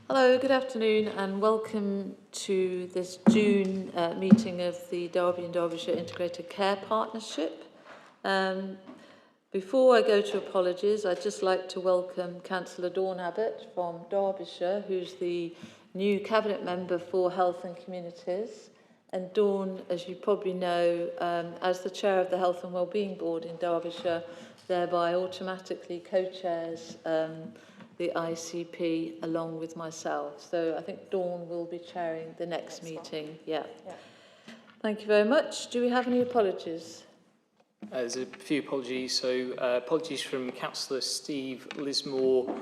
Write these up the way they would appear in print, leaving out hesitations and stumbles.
Hello, good afternoon and welcome to this June meeting of the Derby and Derbyshire Integrated Care Partnership. Before I go to apologies, I'd just like to welcome Councillor Dawn Abbott from Derbyshire, who's the new Cabinet Member for Health and Communities. And Dawn, as you probably know, as the Chair of the Health and Wellbeing Board in Derbyshire, thereby automatically co-chairs the ICP along with myself. So I think Dawn will be chairing the next meeting. Yeah. Thank you very much. Do we have any apologies? There's a few apologies. So apologies from Councillor Steve Lismore,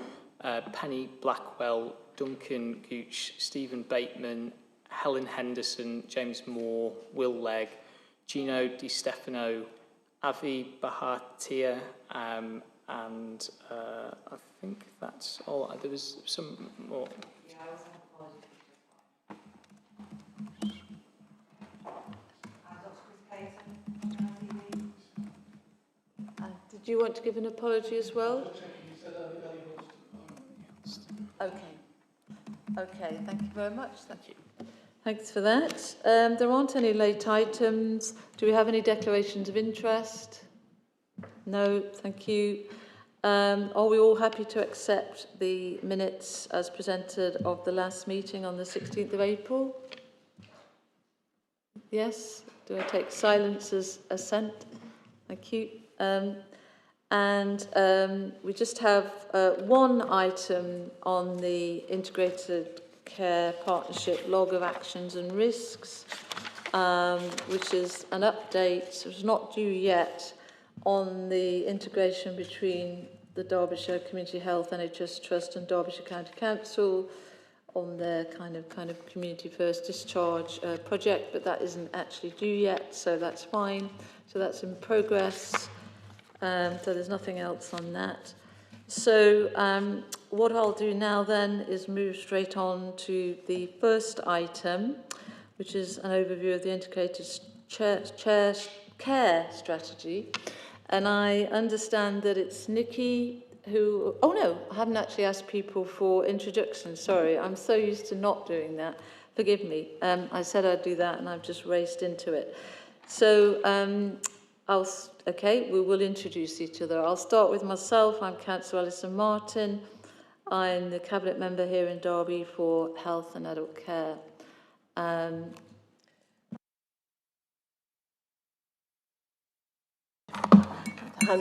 Penny Blackwell, Duncan Gooch, Stephen Bateman, Helen Henderson, James Moore, Will Legg, Gino Di Stefano, Avi Bahatia, and I think that's all. There was some more. Did you want to give an apology as well? Okay. Okay, thank you very much. Thank you. Thanks for that. There aren't any late items. Do we have any declarations of interest? No, thank you. Are we all happy to accept the minutes as presented of the last meeting on the 16th of April? Yes? Do I take silence as assent? Thank you. We just have one item on the Integrated Care Partnership Log of Actions and Risks, which is an update, it's not due yet, on the integration between the Derbyshire Community Health NHS Trust and Derbyshire County Council on their kind of community first discharge project, but that isn't actually due yet, so that's fine. So that's in progress. So there's nothing else on that. So what I'll do now then is move straight on to the first item, which is an overview of the Integrated Care Strategy. And I understand that it's Nikki who... Oh, no, I haven't actually asked people for introductions. Sorry, I'm so used to not doing that. Forgive me. I said I'd do that and I've just raced into it. So... we will introduce each other. I'll start with myself. I'm Councillor Alison Martin. I'm the Cabinet Member here in Derby for Health and Adult Care. I'm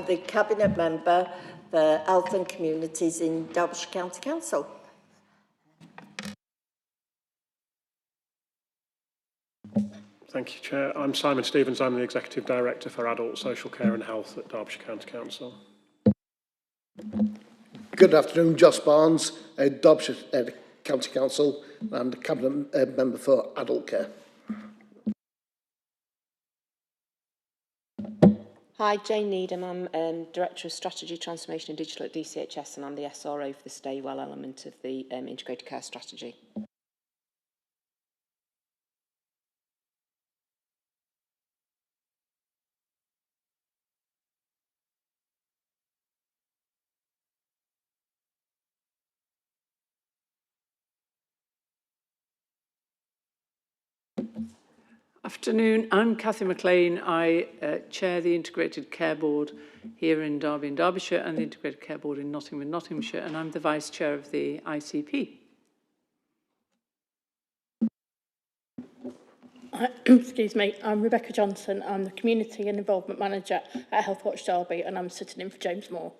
the Cabinet Member for Health and Communities in Derbyshire County Council. Thank you, Chair. I'm Simon Stevens. I'm the Executive Director for Adult Social Care and Health at Derbyshire County Council. Good afternoon, Joss Barnes, Derbyshire County Council and Cabinet Member for Adult Care. Hi, Jane Needham. I'm Director of Strategy, Transformation and Digital at DCHS, and I'm the SRO for the Stay Well element of the Integrated Care Strategy. Afternoon, I'm Cathy McLean. I chair the Integrated Care Board here in Derby and Derbyshire and the Integrated Care Board in Nottingham and Nottinghamshire, and I'm the Vice Chair of the ICP. Excuse me, I'm Rebecca Johnson. I'm the Community and Involvement Manager at Healthwatch Derby, and I'm sitting in for James Moore.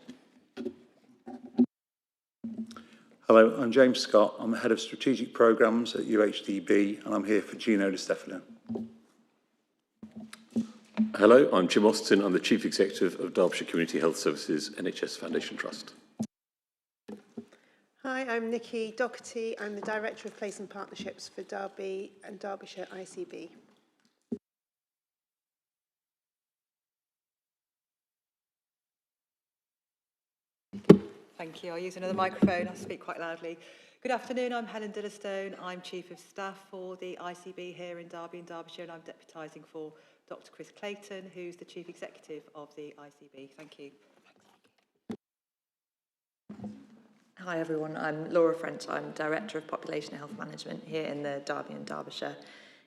Hello, I'm James Scott. I'm the Head of Strategic Programmes at UHDB, and I'm here for Gino Di Stefano. Hello, I'm Jim Austin. I'm the Chief Executive of Derbyshire Community Health Services NHS Foundation Trust. Hi, I'm Nikki Doherty. I'm the Director of Place and Partnerships for Derby and Derbyshire ICB. Thank you. I'll use another microphone. I'll speak quite loudly. Good afternoon. I'm Helen Dillistone. I'm Chief of Staff for the ICB here in Derby and Derbyshire, and I'm deputising for Dr. Chris Clayton, who's the Chief Executive of the ICB. Thank you. Hi everyone, I'm Laura French. I'm Director of Population Health Management here in the Derby and Derbyshire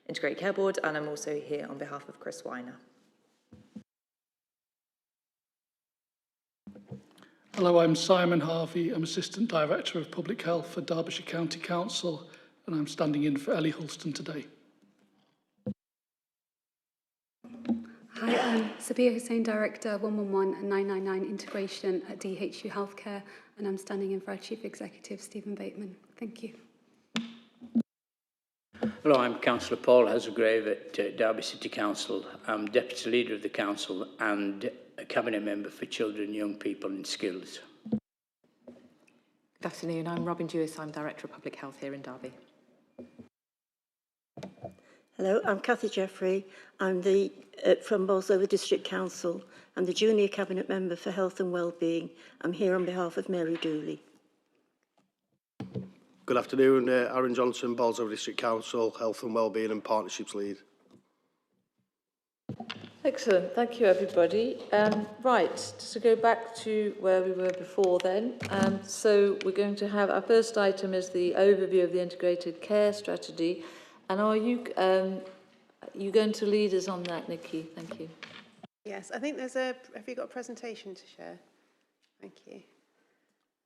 Integrated Care Board, and I'm also here on behalf of Chris Weiner. Hello, I'm Simon Harvey. I'm Assistant Director of Public Health for Derbyshire County Council, and I'm standing in for Ellie Hulston today. Hi, I'm Sabia Hussain, Director 111 and 999 Integration at DHU Healthcare, and I'm standing in for our Chief Executive, Stephen Bateman. Thank you. Hello, I'm Councillor Paul Hazelgrave at Derby City Council. I'm Deputy Leader of the Council and a Cabinet Member for Children, Young People and Skills. Good afternoon, I'm Robin Dewis. I'm Director of Public Health here in Derby. Hello, I'm Cathy Jeffrey. I'm from Bolsover District Council. I'm the Junior Cabinet Member for Health and Wellbeing. I'm here on behalf of Mary Dooley. Good afternoon, Aaron Johnson, Bolsover District Council, Health and Wellbeing and Partnerships Lead. Excellent, thank you everybody. Right, to go back to where we were before then. So we're going to have, our first item is the overview of the integrated care strategy. And are you going to lead us on that, Nikki? Thank you. Yes, I think there's a, have you got a presentation to share? Thank you.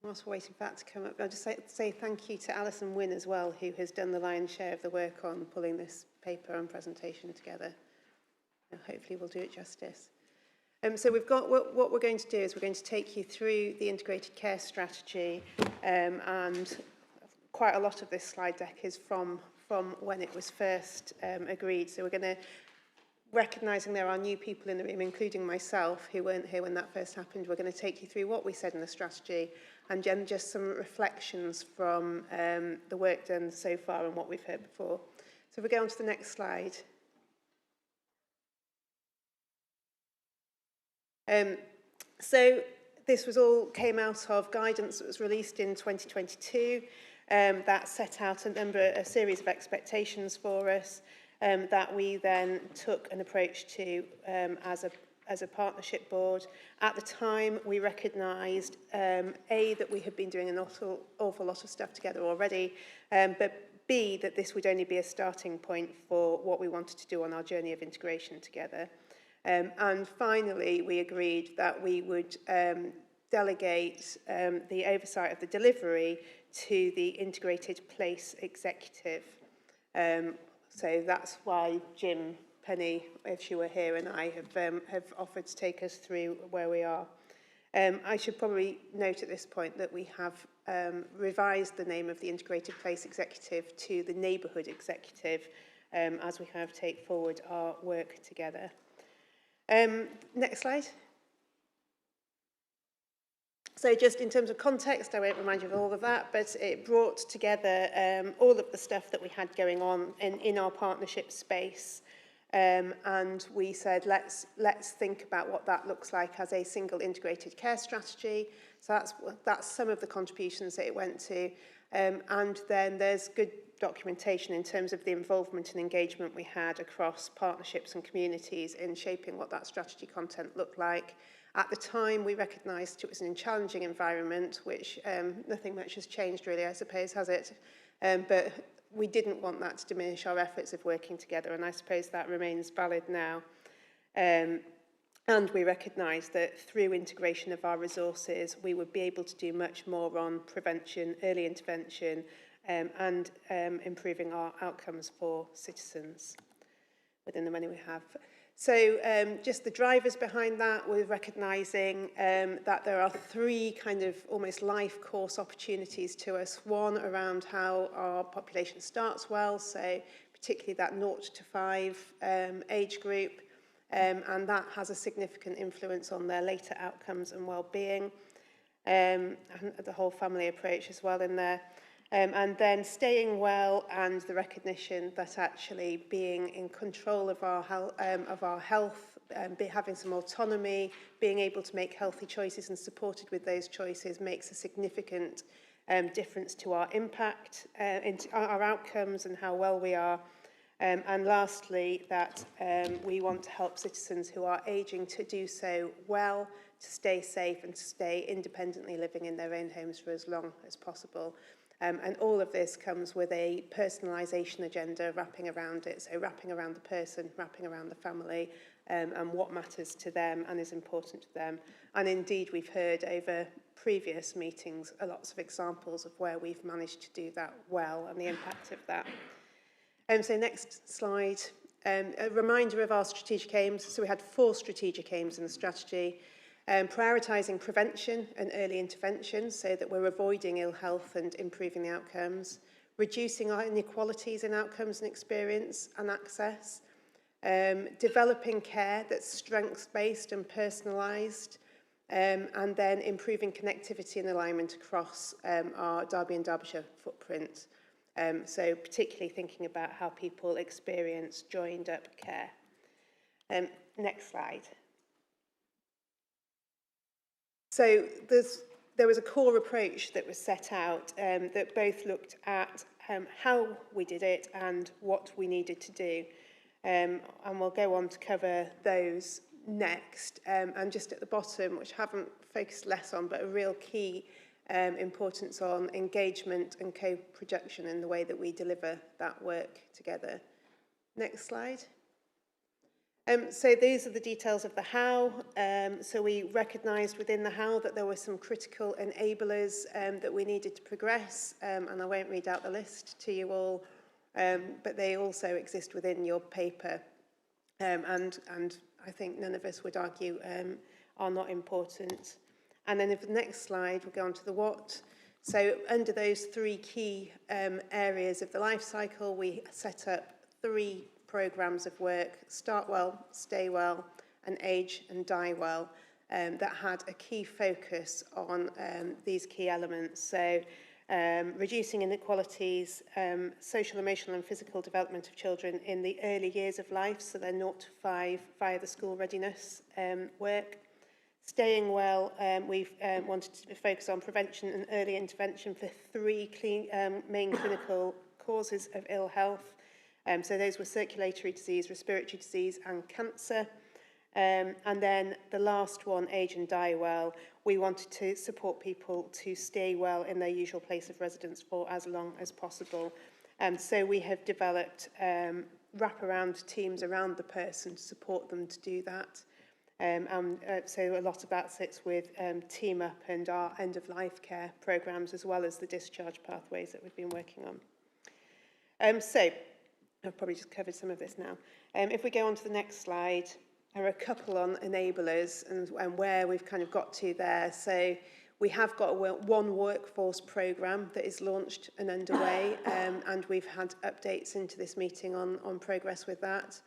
Whilst we're waiting for that to come up, I'll just say thank you to Alison Wynne as well, who has done the lion's share of the work on pulling this paper and presentation together. And hopefully we'll do it justice. So we've got, what we're going to do is we're going to take you through the integrated care strategy, and quite a lot of this slide deck is from when it was first agreed. So we're going to, recognising there are new people in the room, including myself, who weren't here when that first happened, we're going to take you through what we said in the strategy and then just some reflections from the work done so far and what we've heard before. So if we go on to the next slide. So this was all came out of guidance that was released in 2022 that set out a series of expectations for us that we then took an approach to as a partnership board. At the time, we recognised, that we had been doing an awful lot of stuff together already, but B, that this would only be a starting point for what we wanted to do on our journey of integration together. And finally, we agreed that we would delegate the oversight of the delivery to the Integrated Place Executive. So that's why Jim, Penny, if she were here, and I have offered to take us through where we are. I should probably note at this point that we have revised the name of the Integrated Place Executive to the Neighbourhood Executive as we kind of take forward our work together. Next slide. So just in terms of context, I won't remind you of all of that, but it brought together all of the stuff that we had going on in our partnership space. And we said, let's think about what that looks like as a single integrated care strategy. So that's some of the contributions that it went to. And then there's good documentation in terms of the involvement and engagement we had across partnerships and communities in shaping what that strategy content looked like. At the time, we recognised it was a challenging environment, which nothing much has changed really, I suppose, has it? But we didn't want that to diminish our efforts of working together, and I suppose that remains valid now. And we recognised that through integration of our resources, we would be able to do much more on prevention, early intervention, and improving our outcomes for citizens within the money we have. So just the drivers behind that, we're recognising that there are three kind of almost life course opportunities to us. One around how our population starts well, so particularly that 0 to 5 age group, and that has a significant influence on their later outcomes and well-being, and the whole family approach as well in there. And then staying well and the recognition that actually being in control of our health, having some autonomy, being able to make healthy choices and supported with those choices makes a significant difference to our impact, into our outcomes and how well we are. And lastly, that we want to help citizens who are ageing to do so well, to stay safe and to stay independently living in their own homes for as long as possible. And all of this comes with a personalisation agenda wrapping around it, so wrapping around the person, wrapping around the family, and what matters to them and is important to them. And indeed, we've heard over previous meetings lots of examples of where we've managed to do that well and the impact of that. So next slide. A reminder of our strategic aims. So we had 4 strategic aims in the strategy. Prioritising prevention and early intervention so that we're avoiding ill health and improving the outcomes. Reducing our inequalities in outcomes and experience and access. Developing care that's strengths-based and personalised. And then improving connectivity and alignment across our Derby and Derbyshire footprint. So particularly thinking about how people experience joined-up care. Next slide. So there was a core approach that was set out that both looked at how we did it and what we needed to do. And we'll go on to cover those next. And just at the bottom, which I haven't focused less on, but a real key importance on engagement and co-production in the way that we deliver that work together. Next slide. So these are the details of the how. So we recognised within the how that there were some critical enablers that we needed to progress, and I won't read out the list to you all, but they also exist within your paper, and I think none of us would argue are not important. And then if the next slide, we'll go on to the what. So under those 3 key areas of the life cycle, we set up 3 programmes of work: Start Well, Stay Well, and Age and Die Well, that had a key focus on these key elements. So reducing inequalities, social, emotional and physical development of children in the early years of life, so they're 0 to 5 via the school readiness work. Staying well, we've wanted to focus on prevention and early intervention for 3 main clinical causes of ill health. So those were circulatory disease, respiratory disease and cancer. And then the last one, Age and Die Well, we wanted to support people to stay well in their usual place of residence for as long as possible. So we have developed wraparound teams around the person to support them to do that. So a lot of that sits with Team Up and our end-of-life care programmes, as well as the discharge pathways that we've been working on. So I've probably just covered some of this now. If we go on to the next slide, there are a couple on enablers and where we've kind of got to there. So we have got one workforce programme that is launched and underway, and we've had updates into this meeting on progress with that.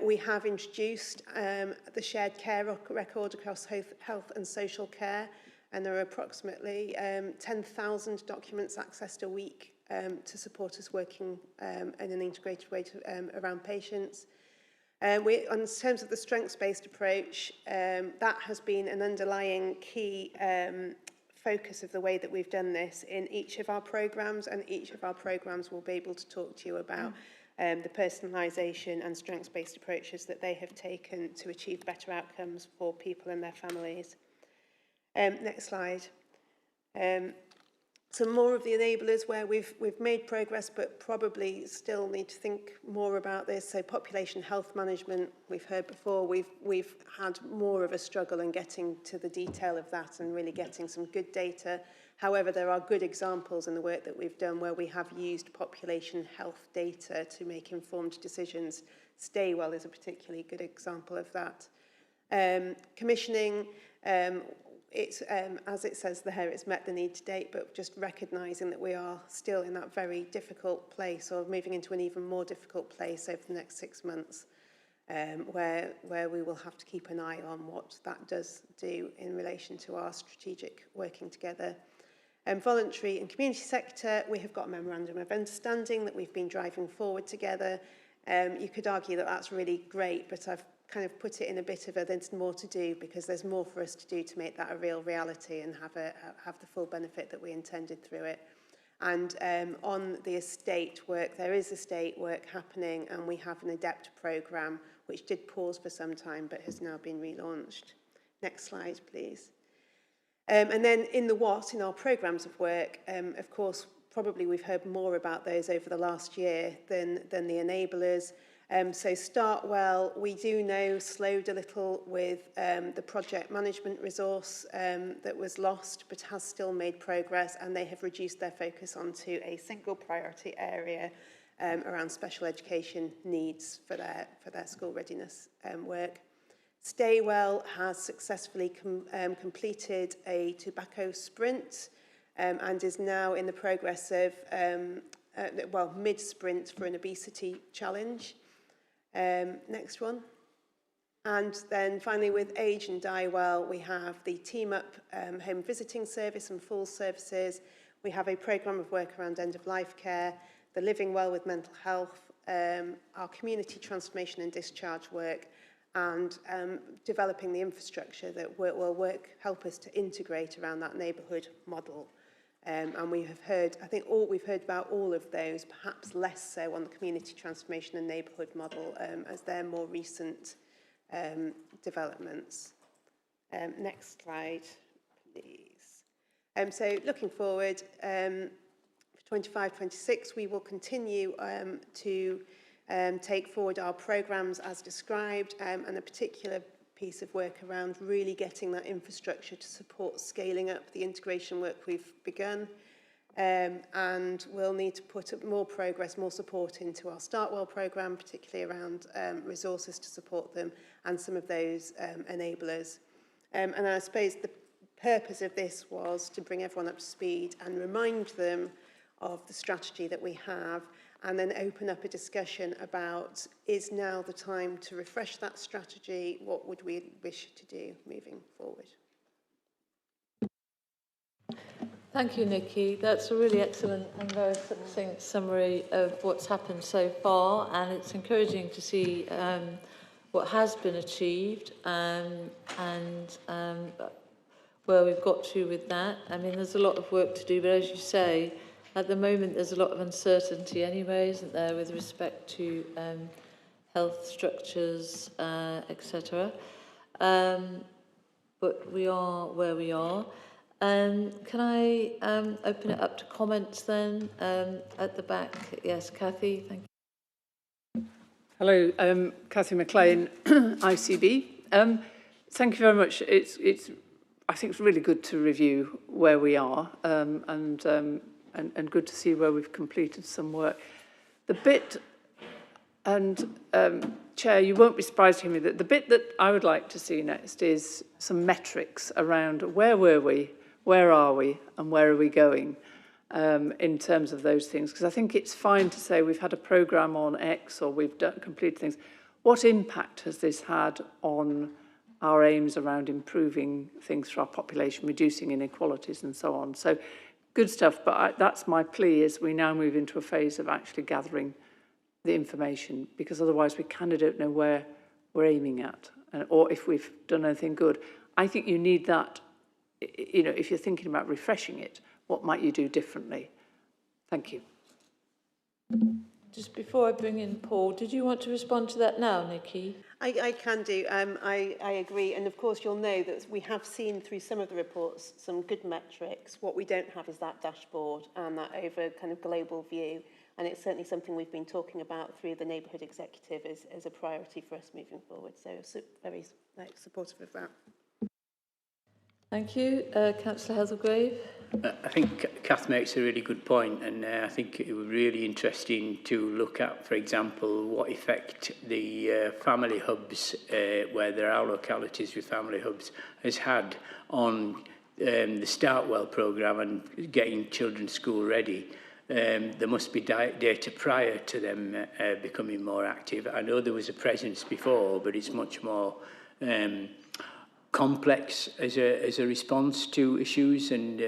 We have introduced the shared care record across health and social care, and there are approximately 10,000 documents accessed a week to support us working in an integrated way around patients. In terms of the strengths-based approach, that has been an underlying key focus of the way that we've done this in each of our programmes, and each of our programmes will be able to talk to you about the personalisation and strengths-based approaches that they have taken to achieve better outcomes for people and their families. Next slide. Some more of the enablers where we've made progress but probably still need to think more about this. So population health management, we've heard before, we've had more of a struggle in getting to the detail of that and really getting some good data. However, there are good examples in the work that we've done where we have used population health data to make informed decisions. Stay Well is a particularly good example of that. Commissioning, it's, as it says there, it's met the need to date, but just recognising that we are still in that very difficult place, or moving into an even more difficult place over the next 6 months, where we will have to keep an eye on what that does do in relation to our strategic working together. Voluntary and community sector, we have got a memorandum of understanding that we've been driving forward together. You could argue that that's really great, but I've kind of put it in a bit of a there's more to do, because there's more for us to do to make that a real reality and have the full benefit that we intended through it. And on the estate work, there is estate work happening, and we have an ADEPT programme which did pause for some time but has now been relaunched. Next slide, please. And then in the what, in our programmes of work, of course, probably we've heard more about those over the last year than the enablers. So Start Well, we do know, slowed a little with the project management resource that was lost, but has still made progress, and they have reduced their focus onto a single priority area around special education needs for their school readiness work. Stay Well has successfully completed a tobacco sprint and is now in the progress of, mid-sprint for an obesity challenge. Next one. And then finally with Age and Die Well, we have the Team Up home visiting service and full services. We have a programme of work around end-of-life care, the Living Well with mental health, our community transformation and discharge work, and developing the infrastructure that will help us to integrate around that neighbourhood model. And we have heard, I think we've heard about all of those, perhaps less so on the community transformation and neighbourhood model as they're more recent developments. Next slide, please. So looking forward, for 25-26, we will continue to take forward our programmes as described, and a particular piece of work around really getting that infrastructure to support scaling up the integration work we've begun. And we'll need to put more progress, more support into our Start Well programme, particularly around resources to support them and some of those enablers. And I suppose the purpose of this was to bring everyone up to speed and remind them of the strategy that we have, and then open up a discussion about, is now the time to refresh that strategy? What would we wish to do moving forward? Thank you, Nikki. That's a really excellent and very succinct summary of what's happened so far, and it's encouraging to see what has been achieved and where we've got to with that. I mean, there's a lot of work to do, but as you say, at the moment there's a lot of uncertainty anyway, isn't there, with respect to health structures, etc. But we are where we are. Can I open it up to comments then? At the back, yes, Cathy, thank you. Hello, Cathy McLean, ICB. Thank you very much. I think it's really good to review where we are and good to see where we've completed some work. The bit, and Chair, you won't be surprised to hear me that the bit that I would like to see next is some metrics around where were we, where are we, and where are we going in terms of those things. Because I think it's fine to say we've had a programme on X or we've completed things. What impact has this had on our aims around improving things for our population, reducing inequalities and so on? So good stuff, but that's my plea, is we now move into a phase of actually gathering the information, because otherwise we kind of don't know where we're aiming at or if we've done anything good. I think you need that, you know, if you're thinking about refreshing it, what might you do differently? Thank you. Just before I bring in Paul, did you want to respond to that now, Nikki? I can do. I agree. And of course, you'll know that we have seen through some of the reports some good metrics. What we don't have is that dashboard and that over kind of global view. And it's certainly something we've been talking about through the Neighbourhood Executive as a priority for us moving forward. So very supportive of that. Thank you. Councillor Heathergrave. I think Kath makes a really good point, and I think it would be really interesting to look at, for example, what effect the family hubs, where there are localities with family hubs, has had on the Start Well programme and getting children school ready. There must be data prior to them becoming more active. I know there was a presence before, but it's much more complex as a response to issues, and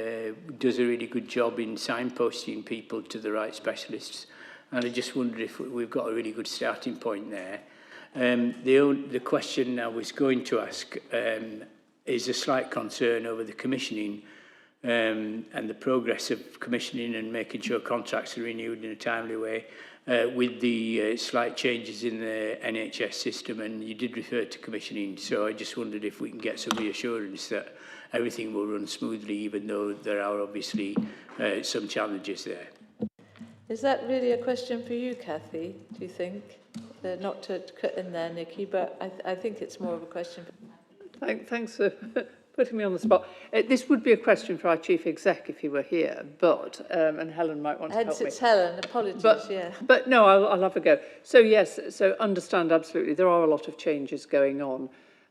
does a really good job in signposting people to the right specialists. And I just wondered if we've got a really good starting point there. The question I was going to ask is a slight concern over the commissioning and the progress of commissioning and making sure contracts are renewed in a timely way. with the slight changes in the NHS system, and you did refer to commissioning, so I just wondered if we can get some reassurance that everything will run smoothly, even though there are obviously some challenges there. Is that really a question for you, Cathy, do you think? Not to cut in there, Nikki, but I think it's more of a question for... Thanks for putting me on the spot. This would be a question for our Chief Exec if he were here, but, and Helen might want to help me. Hence it's Helen, apologies, yeah. But no, I'll have a go. So yes, so understand absolutely, there are a lot of changes going on,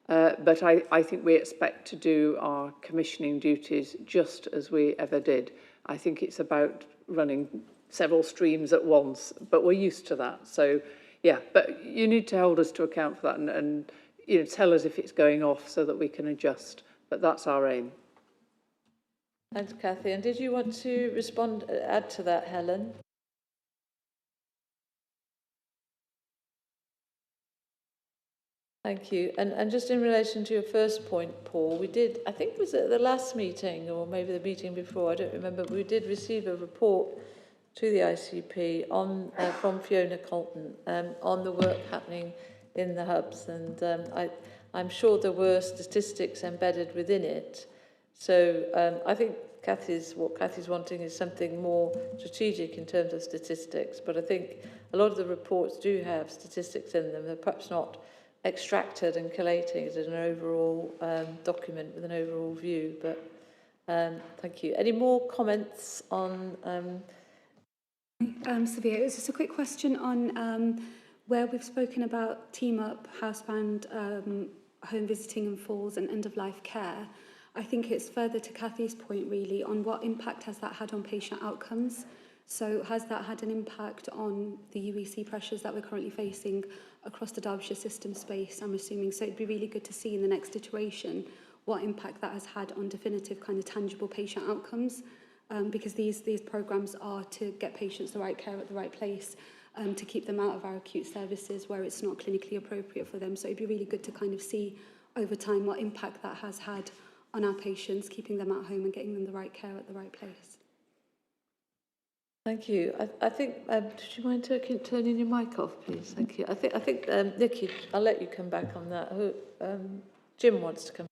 but I think we expect to do our commissioning duties just as we ever did. I think it's about running several streams at once, but we're used to that. So yeah, but you need to hold us to account for that and you know, tell us if it's going off so that we can adjust. But that's our aim. Thanks, Cathy. And did you want to respond, add to that, Helen? Thank you. And just in relation to your first point, Paul, we did, I think it was at the last meeting or maybe the meeting before, I don't remember, but we did receive a report to the ICP on from Fiona Colton on the work happening in the hubs, and I'm sure there were statistics embedded within it. So I think what Cathy's wanting is something more strategic in terms of statistics, but I think a lot of the reports do have statistics in them. They're perhaps not extracted and collated as an overall document with an overall view, but thank you. Any more comments on... Severe, it was just a quick question on where we've spoken about team up, housebound, home visiting and falls and end-of-life care. I think it's further to Cathy's point really on what impact has that had on patient outcomes. So has that had an impact on the UEC pressures that we're currently facing across the Derbyshire system space, I'm assuming? So it'd be really good to see in the next iteration what impact that has had on definitive kind of tangible patient outcomes. Because these programmes are to get patients the right care at the right place, to keep them out of our acute services where it's not clinically appropriate for them. So it'd be really good to kind of see over time what impact that has had on our patients, keeping them at home and getting them the right care at the right place. Thank you. I think, did you mind turning your mic off, please? Thank you. I think Nikki, I'll let you come back on that. Jim wants to come.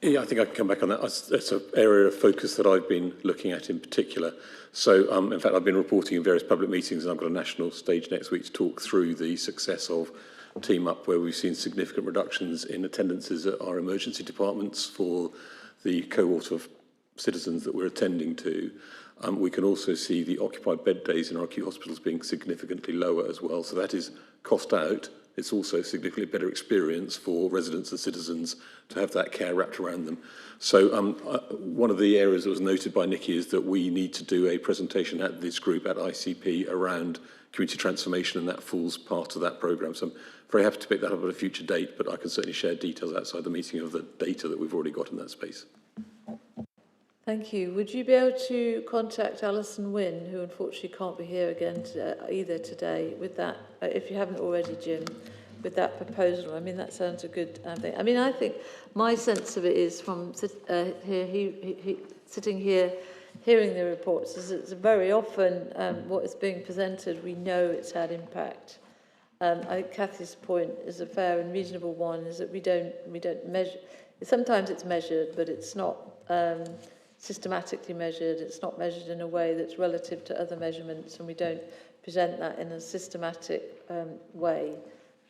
Yeah, I think I can come back on that. That's an area of focus that I've been looking at in particular. So, in fact, I've been reporting in various public meetings, and I've got a national stage next week to talk through the success of Team Up, where we've seen significant reductions in attendances at our emergency departments for the cohort of citizens that we're attending to. We can also see the occupied bed days in our acute hospitals being significantly lower as well. So that is cost out. It's also a significantly better experience for residents and citizens to have that care wrapped around them. So one of the areas that was noted by Nikki is that we need to do a presentation at this group at ICP around community transformation, and that falls part of that programme. So I'm very happy to pick that up at a future date, but I can certainly share details outside the meeting of the data that we've already got in that space. Thank you. Would you be able to contact Alison Wynne, who unfortunately can't be here again either today, with that, if you haven't already, Jim, with that proposal? I mean, that sounds a good thing. I mean, I think my sense of it is from sitting here, hearing the reports, is it's very often what is being presented, we know it's had impact. I think Cathy's point is a fair and reasonable one, is that we don't measure. Sometimes it's measured, but it's not systematically measured. It's not measured in a way that's relative to other measurements, and we don't present that in a systematic way.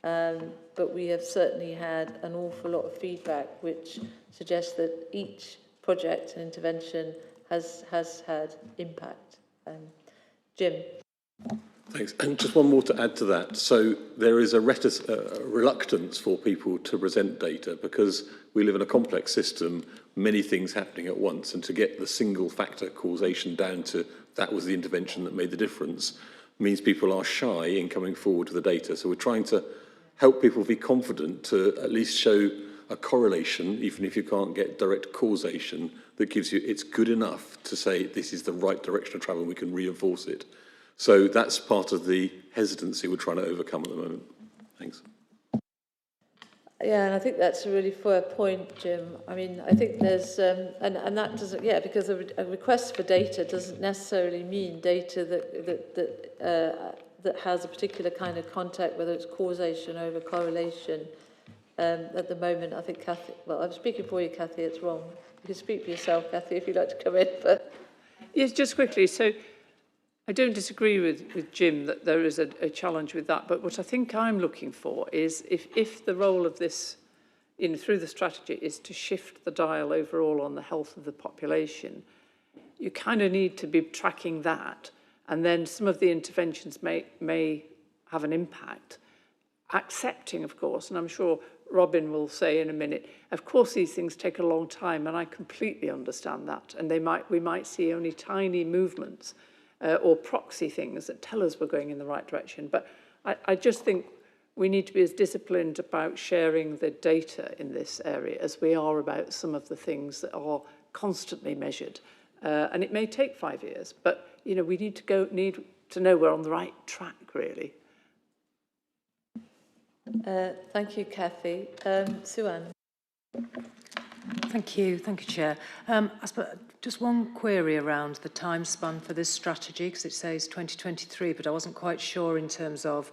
But we have certainly had an awful lot of feedback which suggests that each project and intervention has had impact. Jim. Thanks. And just one more to add to that. So there is a reluctance for people to present data because we live in a complex system, many things happening at once, and to get the single factor causation down to that was the intervention that made the difference means people are shy in coming forward to the data. So we're trying to help people be confident to at least show a correlation, even if you can't get direct causation, that gives you, it's good enough to say this is the right direction of travel, we can reinforce it. So that's part of the hesitancy we're trying to overcome at the moment. Thanks. Yeah, and I think that's a really fair point, Jim. I mean, I think there's, and that doesn't, yeah, because a request for data doesn't necessarily mean data that has a particular kind of contact, whether it's causation over correlation. At the moment, I think Kathy, well, I'm speaking for you, Kathy, it's wrong. You can speak for yourself, Kathy, if you'd like to come in, but... Yes, just quickly, so I don't disagree with Jim that there is a challenge with that, but what I think I'm looking for is if the role of this, through the strategy, is to shift the dial overall on the health of the population, you kind of need to be tracking that, and then some of the interventions may have an impact, accepting, of course, and I'm sure Robin will say in a minute, of course these things take a long time, and I completely understand that, and we might see only tiny movements or proxy things that tell us we're going in the right direction. But I just think we need to be as disciplined about sharing the data in this area as we are about some of the things that are constantly measured. And it may take 5 years, but we need to know we're on the right track, really. Thank you, Kathy. Sue-Ann. Thank you, Chair. I suppose just one query around the time span for this strategy, because it says 2023, but I wasn't quite sure in terms of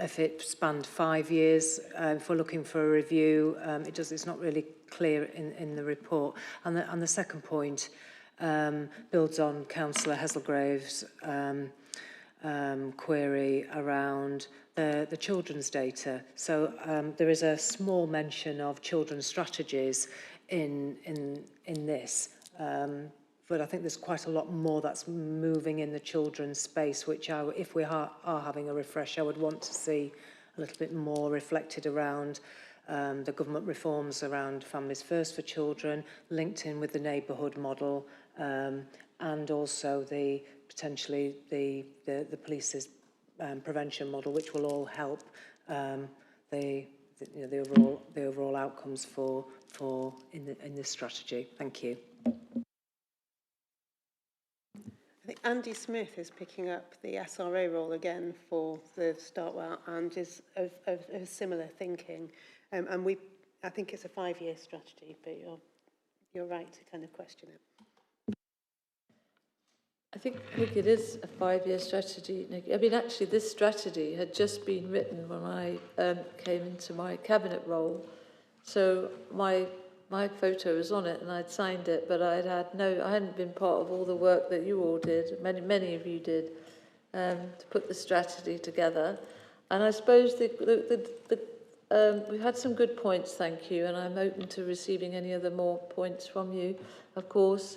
if it spanned 5 years. If we're looking for a review, it's not really clear in the report. And the second point builds on Councillor Heselgrave's query around the children's data. So there is a small mention of children's strategies in this, but I think there's quite a lot more that's moving in the children's space, which if we are having a refresh, I would want to see a little bit more reflected around the government reforms around Families First for Children, linked in with the neighbourhood model, and also potentially the police's prevention model, which will all help the overall outcomes in this strategy. Thank you. I think Andy Smith is picking up the SRO role again for the Startwell and is of similar thinking. And I think it's a 5-year strategy, but you're right to kind of question it. I think it is a 5-year strategy, Nick. I mean, actually, this strategy had just been written when I came into my cabinet role. So my photo was on it and I'd signed it, but I hadn't been part of all the work that you all did, many of you did, to put the strategy together. And I suppose we've had some good points, thank you, and I'm open to receiving any other more points from you, of course.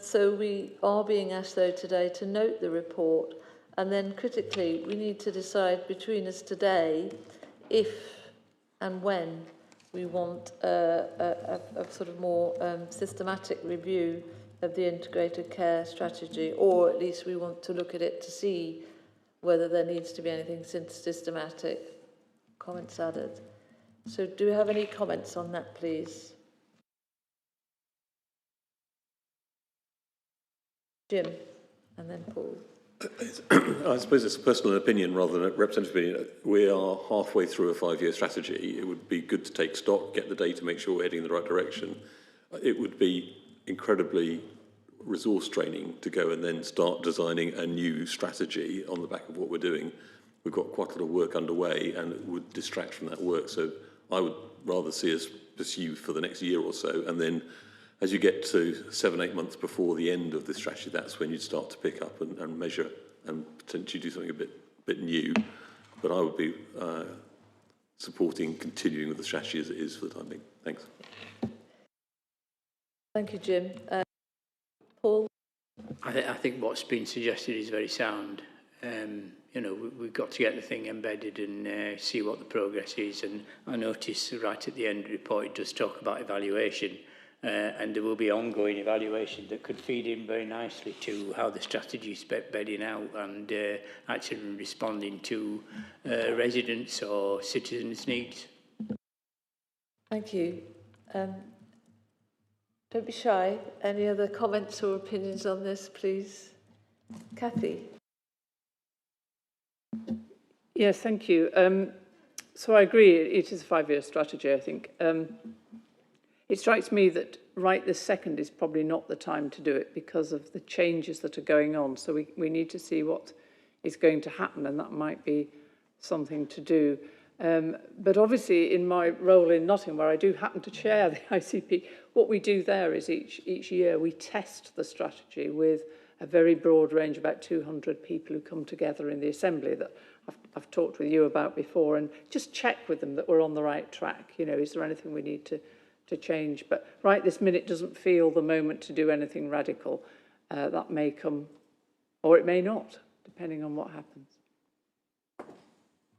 So we are being asked, though, today to note the report, and then critically, we need to decide between us today if and when we want a sort of more systematic review of the integrated care strategy, or at least we want to look at it to see whether there needs to be anything systematic. Comments added. So do we have any comments on that, please? Jim, and then Paul. I suppose it's a personal opinion rather than a representative opinion. We are halfway through a 5-year strategy. It would be good to take stock, get the data, make sure we're heading in the right direction. It would be incredibly resource draining to go and then start designing a new strategy on the back of what we're doing. We've got quite a lot of work underway and it would distract from that work. So I would rather see us pursue for the next year or so, and then as you get to 7-8 months before the end of the strategy, that's when you'd start to pick up and measure and potentially do something a bit new. But I would be supporting continuing with the strategy as it is for the time being. Thanks. Thank you, Jim. Paul? I think what's been suggested is very sound. We've got to get the thing embedded and see what the progress is. And I notice right at the end of the report, it does talk about evaluation. And there will be ongoing evaluation that could feed in very nicely to how the strategy is bedding out and actually responding to residents' or citizens' needs. Thank you. Don't be shy. Any other comments or opinions on this, please? Kathy? Yes, thank you. So I agree, it is a 5-year strategy, I think. It strikes me that right this second is probably not the time to do it because of the changes that are going on. So we need to see what is going to happen, and that might be something to do. But obviously in my role in Nottingham, where I do happen to chair the ICP, what we do there is each year we test the strategy with a very broad range, about 200 people who come together in the Assembly that I've talked with you about before, and just check with them that we're on the right track. You know, is there anything we need to change? But right this minute doesn't feel the moment to do anything radical. That may come, or it may not, depending on what happens.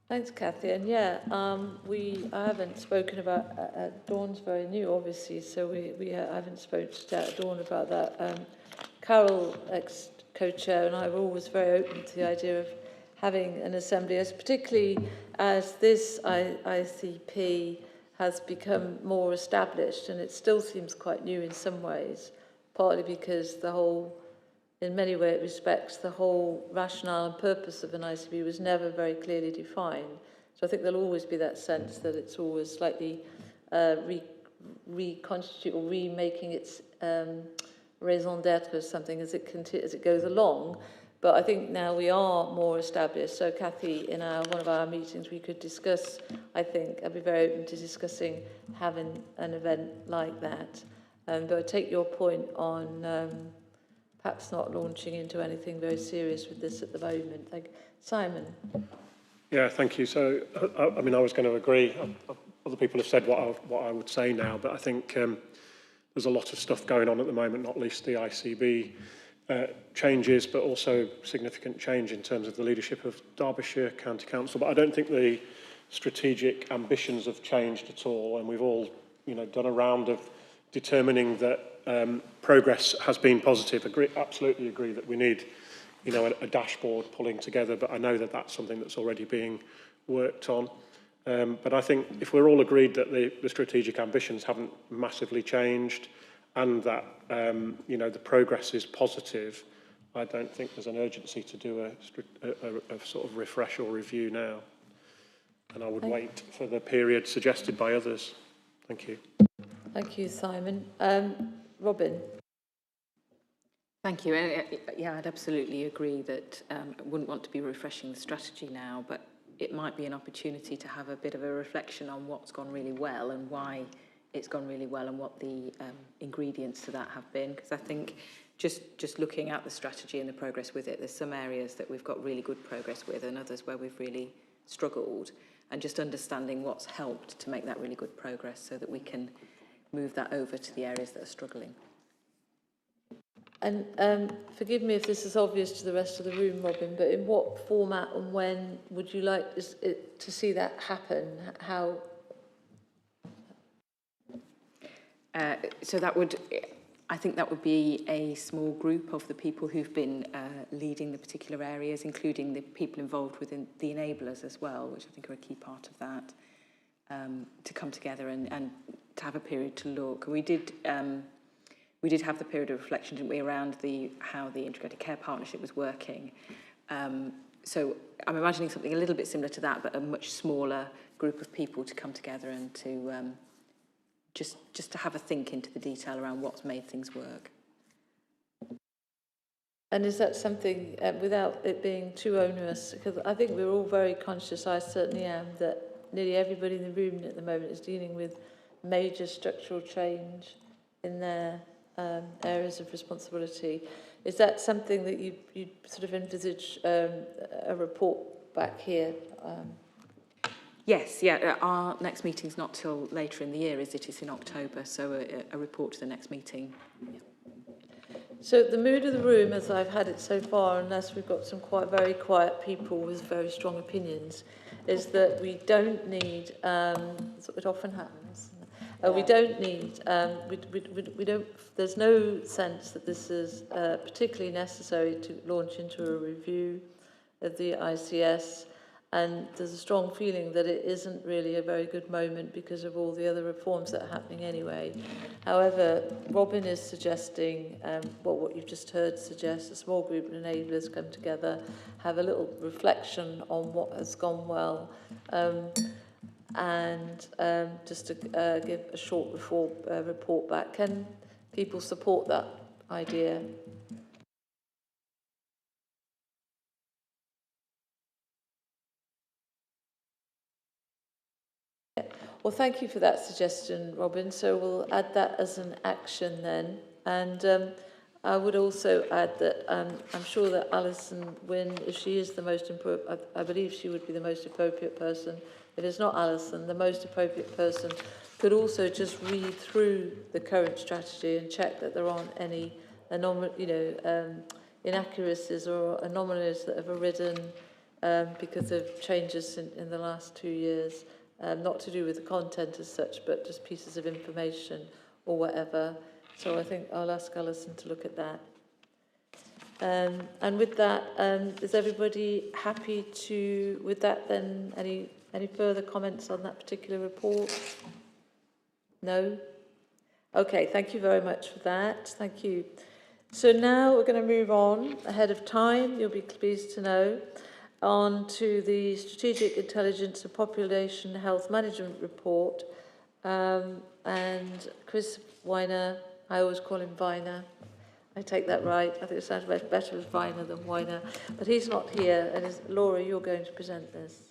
Thanks, Cathy. And yeah, I haven't spoken about Dawn's very new, obviously, so I haven't spoken to Dawn about that. Carol, ex-co-chair, and I were always very open to the idea of having an assembly, particularly as this ICP has become more established, and it still seems quite new in some ways, partly because in many respects, the whole rationale and purpose of an ICB was never very clearly defined. So I think there'll always be that sense that it's always slightly reconstitute or remaking its raison d'etre or something as it goes along. But I think now we are more established. So Cathy, in one of our meetings, we could discuss, I think, I'd be very open to discussing having an event like that. But I take your point on perhaps not launching into anything very serious with this at the moment. Simon. Yeah, thank you. So, I mean, I was going to agree. Other people have said what I would say now, but I think there's a lot of stuff going on at the moment, not least the ICB changes, but also significant change in terms of the leadership of Derbyshire County Council. But I don't think the strategic ambitions have changed at all, and we've all, done a round of determining that progress has been positive. Absolutely agree that we need, a dashboard pulling together, but I know that that's something that's already being worked on. But I think if we're all agreed that the strategic ambitions haven't massively changed and that, the progress is positive, I don't think there's an urgency to do a sort of refresh or review now. And I would wait for the period suggested by others. Thank you. Thank you, Simon. Robin. Thank you. Yeah, I'd absolutely agree that I wouldn't want to be refreshing the strategy now, but it might be an opportunity to have a bit of a reflection on what's gone really well and why it's gone really well and what the ingredients to that have been. Because I think just looking at the strategy and the progress with it, there's some areas that we've got really good progress with and others where we've really struggled, and just understanding what's helped to make that really good progress so that we can move that over to the areas that are struggling. And forgive me if this is obvious to the rest of the room, Robin, but in what format and when would you like to see that happen? How? So I think that would be a small group of the people who've been leading the particular areas, including the people involved within the enablers as well, which I think are a key part of that, to come together and to have a period to look. We did have the period of reflection, didn't we, around how the Integrated Care Partnership was working. So I'm imagining something a little bit similar to that, but a much smaller group of people to come together and to just to have a think into the detail around what's made things work. And is that something, without it being too onerous, because I think we're all very conscious, I certainly am, that nearly everybody in the room at the moment is dealing with major structural change in their areas of responsibility. Is that something that you sort of envisage a report back here? Yes, yeah. Our next meeting's not till later in the year, is it? It's in October, so a report to the next meeting. Yeah. So the mood of the room, as I've had it so far, unless we've got some very quiet people with very strong opinions, is that we don't need, it often happens, we don't need, we don't, there's no sense that this is particularly necessary to launch into a review of the ICS, and there's a strong feeling that it isn't really a very good moment because of all the other reforms that are happening anyway. However, Robin is suggesting, what you've just heard suggests, a small group of enablers come together, have a little reflection on what has gone well, and just to give a short report back. Can people support that idea? Well, thank you for that suggestion, Robin. So we'll add that as an action then. And I would also add that I'm sure that Alison Wynne, if she is the most I believe she would be the most appropriate person. If it's not Alison, the most appropriate person could also just read through the current strategy and check that there aren't any inaccuracies or anomalies that have arisen because of changes in the last 2 years. Not to do with the content as such, but just pieces of information or whatever. So I think I'll ask Alison to look at that. And with that, is everybody happy to, with that then, any further comments on that particular report? No? Okay, thank you very much for that. Thank you. So now we're going to move on ahead of time, you'll be pleased to know, on to the Strategic Intelligence and Population Health Management Report. And Chris Weiner, I always call him Viner. I take that right. I think it sounds better as Viner than Weiner. But he's not here. And Laura, you're going to present this.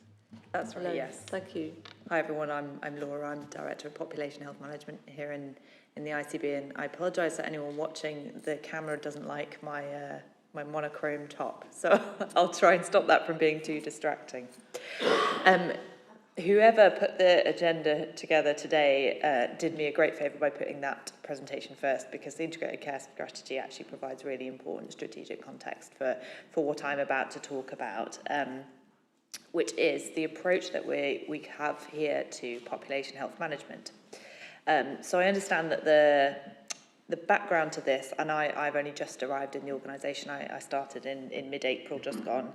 That's right, yes. Thank you. Hi everyone, I'm Laura. I'm Director of Population Health Management here in the ICB, and I apologise to anyone watching. The camera doesn't like my monochrome top, so I'll try and stop that from being too distracting. Whoever put the agenda together today did me a great favour by putting that presentation first, because the Integrated Care Strategy actually provides really important strategic context for what I'm about to talk about, which is the approach that we have here to population health management. So I understand that the background to this, and I've only just arrived in the organisation, I started in mid-April, just gone,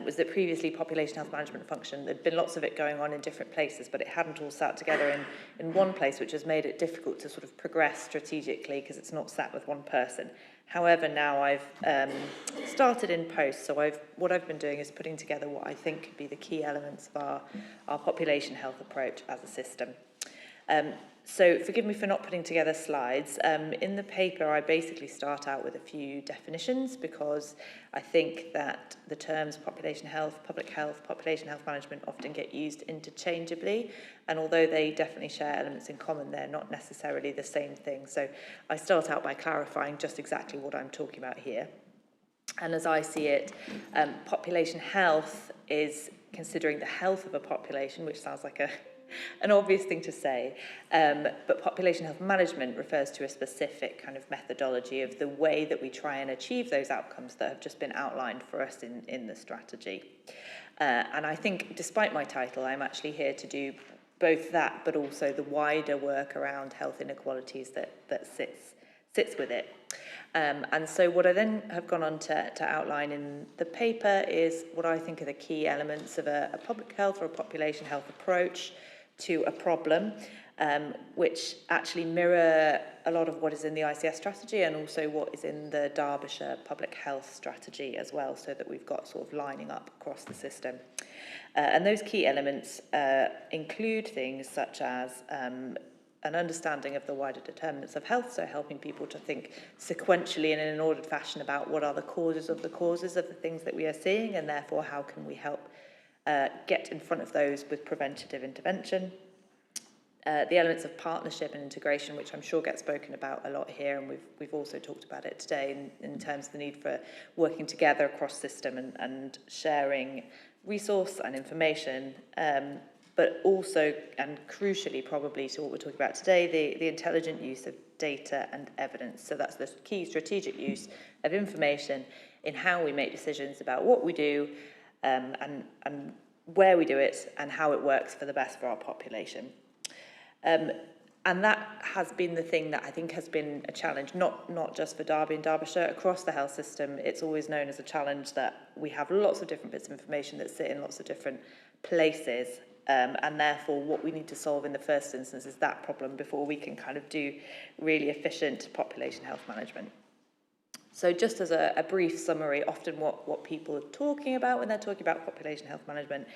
was that previously population health management function, there'd been lots of it going on in different places, but it hadn't all sat together in one place, which has made it difficult to sort of progress strategically because it's not sat with one person. However, now I've started in post, so what I've been doing is putting together what I think could be the key elements of our population health approach as a system. So forgive me for not putting together slides. In the paper, I basically start out with a few definitions because I think that the terms population health, public health, population health management often get used interchangeably. And although they definitely share elements in common, they're not necessarily the same thing. So I start out by clarifying just exactly what I'm talking about here. And as I see it, population health is considering the health of a population, which sounds like an obvious thing to say, but population health management refers to a specific kind of methodology of the way that we try and achieve those outcomes that have just been outlined for us in the strategy. And I think, despite my title, I'm actually here to do both that, but also the wider work around health inequalities that sits with it. And so what I then have gone on to outline in the paper is what I think are the key elements of a public health or a population health approach to a problem, which actually mirror a lot of what is in the ICS strategy and also what is in the Derbyshire public health strategy as well, so that we've got sort of lining up across the system. And those key elements include things such as an understanding of the wider determinants of health, so helping people to think sequentially and in an ordered fashion about what are the causes of the things that we are seeing, and therefore how can we help get in front of those with preventative intervention. The elements of partnership and integration, which I'm sure gets spoken about a lot here, and we've also talked about it today in terms of the need for working together across system and sharing resource and information, but also, and crucially probably to what we're talking about today, the intelligent use of data and evidence. So that's the key strategic use of information in how we make decisions about what we do, and where we do it and how it works for the best for our population. And that has been the thing that I think has been a challenge, not just for Derby and Derbyshire, across the health system. It's always known as a challenge that we have lots of different bits of information that sit in lots of different places, and therefore what we need to solve in the first instance is that problem before we can kind of do really efficient population health management. So just as a brief summary, often what people are talking about when they're talking about population health management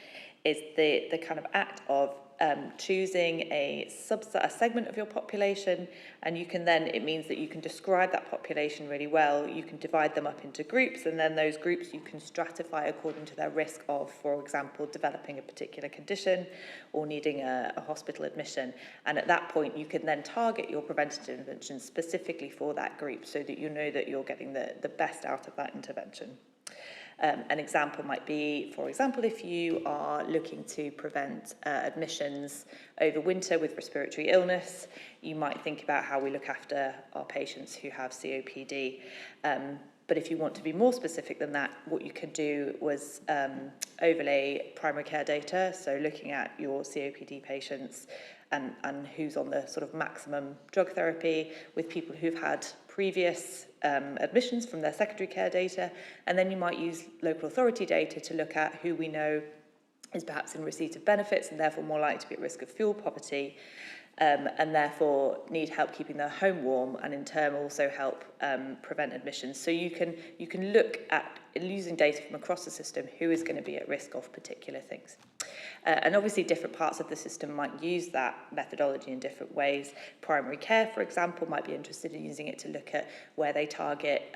is the kind of act of choosing a segment of your population, and you can then, it means that you can describe that population really well. You can divide them up into groups, and then those groups you can stratify according to their risk of, for example, developing a particular condition or needing a hospital admission. And at that point, you can then target your preventative intervention specifically for that group so that you know that you're getting the best out of that intervention. An example might be, for example, if you are looking to prevent admissions over winter with respiratory illness, you might think about how we look after our patients who have COPD. But if you want to be more specific than that, what you could do was overlay primary care data, so looking at your COPD patients and who's on the sort of maximum drug therapy with people who've had previous admissions from their secondary care data, and then you might use local authority data to look at who we know is perhaps in receipt of benefits and therefore more likely to be at risk of fuel poverty, and therefore need help keeping their home warm, and in turn also help prevent admissions. So you can look at, using data from across the system, who is going to be at risk of particular things. And obviously different parts of the system might use that methodology in different ways. Primary care, for example, might be interested in using it to look at where they target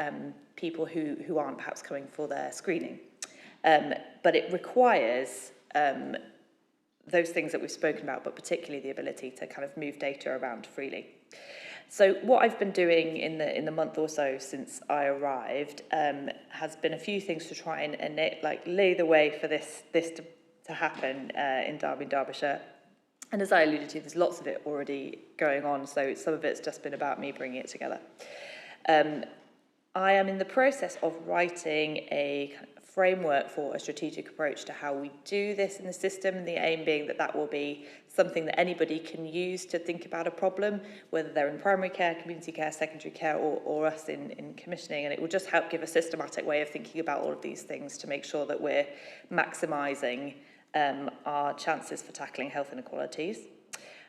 people who aren't perhaps coming for their screening. But it requires those things that we've spoken about, but particularly the ability to kind of move data around freely. So what I've been doing in the month or so since I arrived has been a few things to try and lay the way for this to happen in Derby and Derbyshire. And as I alluded to, there's lots of it already going on, so some of it's just been about me bringing it together. I am in the process of writing a framework for a strategic approach to how we do this in the system, and the aim being that that will be something that anybody can use to think about a problem, whether they're in primary care, community care, secondary care, or us in commissioning, and it will just help give a systematic way of thinking about all of these things to make sure that we're maximising our chances for tackling health inequalities.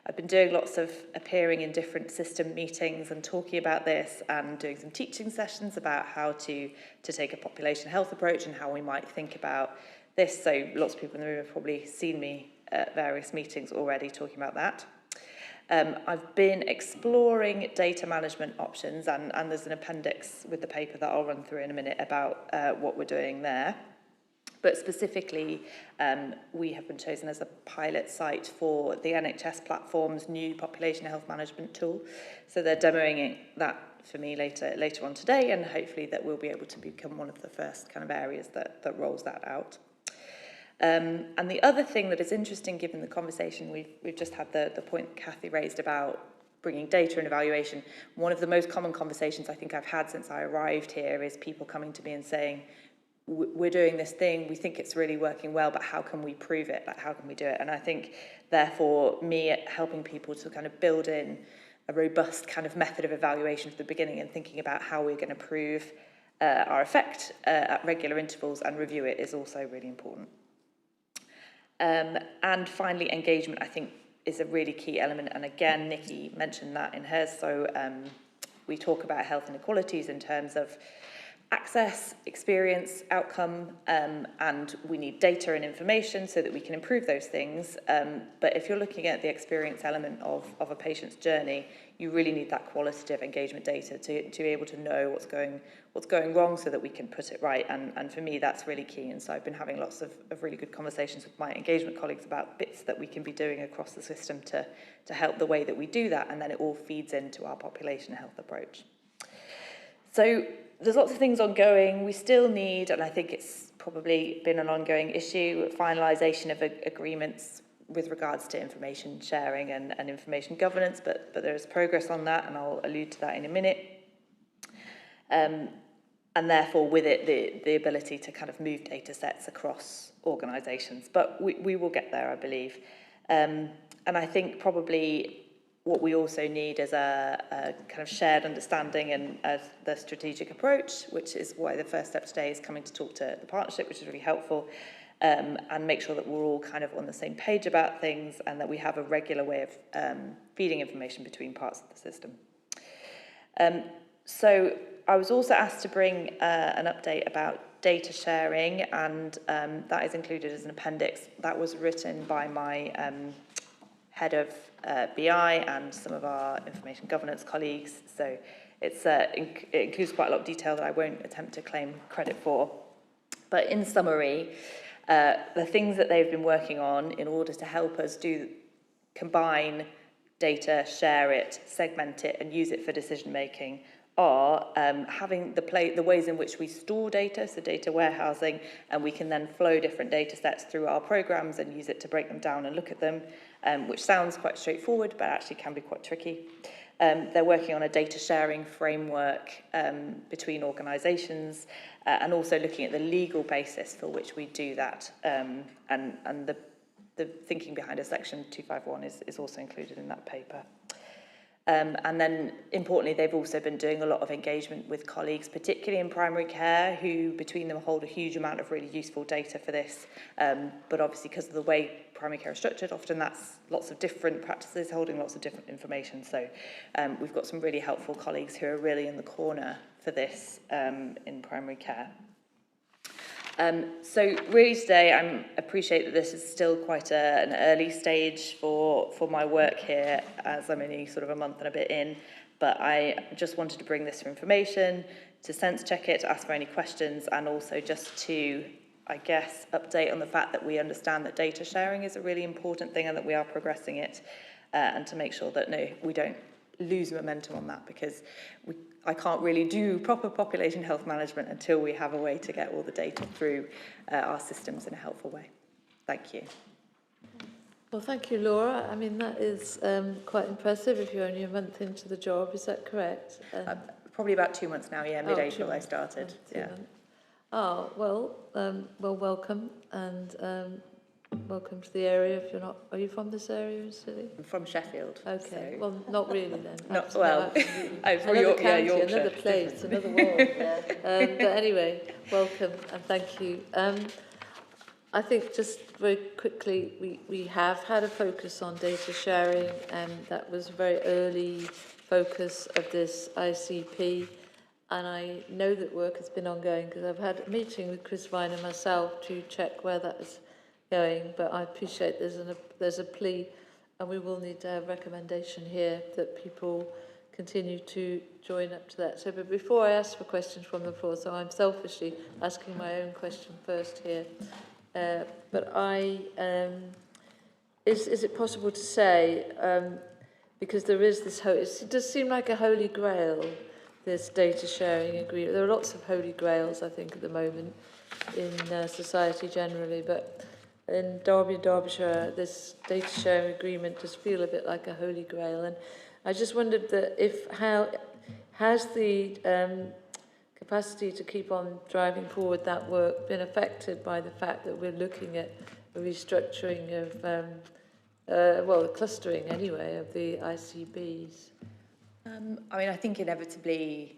I've been doing lots of appearing in different system meetings and talking about this, and doing some teaching sessions about how to take a population health approach and how we might think about this. So lots of people in the room have probably seen me at various meetings already talking about that. I've been exploring data management options, and there's an appendix with the paper that I'll run through in a minute about what we're doing there. But specifically, we have been chosen as a pilot site for the NHS platform's new population health management tool. So they're demoing that for me later on today, and hopefully that we'll be able to become one of the first kind of areas that rolls that out. And the other thing that is interesting, given the conversation we've just had, the point Kathy raised about bringing data and evaluation, one of the most common conversations I think I've had since I arrived here is people coming to me and saying, we're doing this thing, we think it's really working well, but how can we prove it? Like, how can we do it? And I think, therefore, me helping people to kind of build in a robust kind of method of evaluation from the beginning and thinking about how we're going to prove our effect at regular intervals and review it is also really important. And finally, engagement, I think, is a really key element. And again, Nikki mentioned that in hers. So we talk about health inequalities in terms of access, experience, outcome, and we need data and information so that we can improve those things. But if you're looking at the experience element of a patient's journey, you really need that qualitative engagement data to be able to know what's going wrong so that we can put it right. And for me, that's really key. And so I've been having lots of really good conversations with my engagement colleagues about bits that we can be doing across the system to help the way that we do that, and then it all feeds into our population health approach. So there's lots of things ongoing. We still need, and I think it's probably been an ongoing issue, finalisation of agreements with regards to information sharing and information governance, but there is progress on that, and I'll allude to that in a minute. And therefore, with it, the ability to kind of move data sets across organisations. But we will get there, I believe. And I think probably what we also need is a kind of shared understanding and the strategic approach, which is why the first step today is coming to talk to the partnership, which is really helpful, and make sure that we're all kind of on the same page about things and that we have a regular way of feeding information between parts of the system. So I was also asked to bring an update about data sharing, and that is included as an appendix. That was written by my head of BI and some of our information governance colleagues. So it includes quite a lot of detail that I won't attempt to claim credit for. But in summary, the things that they've been working on in order to help us combine data, share it, segment it, and use it for decision making are having the ways in which we store data, so data warehousing, and we can then flow different data sets through our programs and use it to break them down and look at them, which sounds quite straightforward, but actually can be quite tricky. They're working on a data sharing framework between organisations and also looking at the legal basis for which we do that. And the thinking behind a section 251 is also included in that paper. And then, importantly, they've also been doing a lot of engagement with colleagues, particularly in primary care, who between them hold a huge amount of really useful data for this. But obviously, because of the way primary care is structured, often that's lots of different practices holding lots of different information. So we've got some really helpful colleagues who are really in the corner for this in primary care. So really today, I appreciate that this is still quite an early stage for my work here, as I'm only sort of a month and a bit in, but I just wanted to bring this for information, to sense check it, to ask for any questions, and also just to, I guess, update on the fact that we understand that data sharing is a really important thing and that we are progressing it, and to make sure that we don't lose momentum on that, because I can't really do proper population health management until we have a way to get all the data through our systems in a helpful way. Thank you. Well, thank you, Laura. I mean, that is quite impressive if you're only a month into the job. Is that correct? Probably about 2 months now, yeah, mid-April I started. Yeah. Oh, well, welcome, and welcome to the area. If you're not, are you from this area in Scilly? I'm from Sheffield. Okay, So. well, not really then. Not well. I'm from another county, Yorkshire. Another place, another world. But anyway, welcome and thank you. I think just very quickly, we have had a focus on data sharing, and that was a very early focus of this ICP. And I know that work has been ongoing because I've had a meeting with Chris Viner myself to check where that is going, but I appreciate there's a plea, and we will need to have recommendation here that people continue to join up to that. So, but before I ask for questions from the floor, so I'm selfishly asking my own question first here, but is it possible to say, because there is this, it does seem like a holy grail, this data sharing agreement. There are lots of holy grails, I think, at the moment in society generally, but in Derby and Derbyshire, this data sharing agreement does feel a bit like a holy grail. And I just wondered that how has the capacity to keep on driving forward that work been affected by the fact that we're looking at a restructuring of, well, the clustering anyway, of the ICBs? I mean, I think inevitably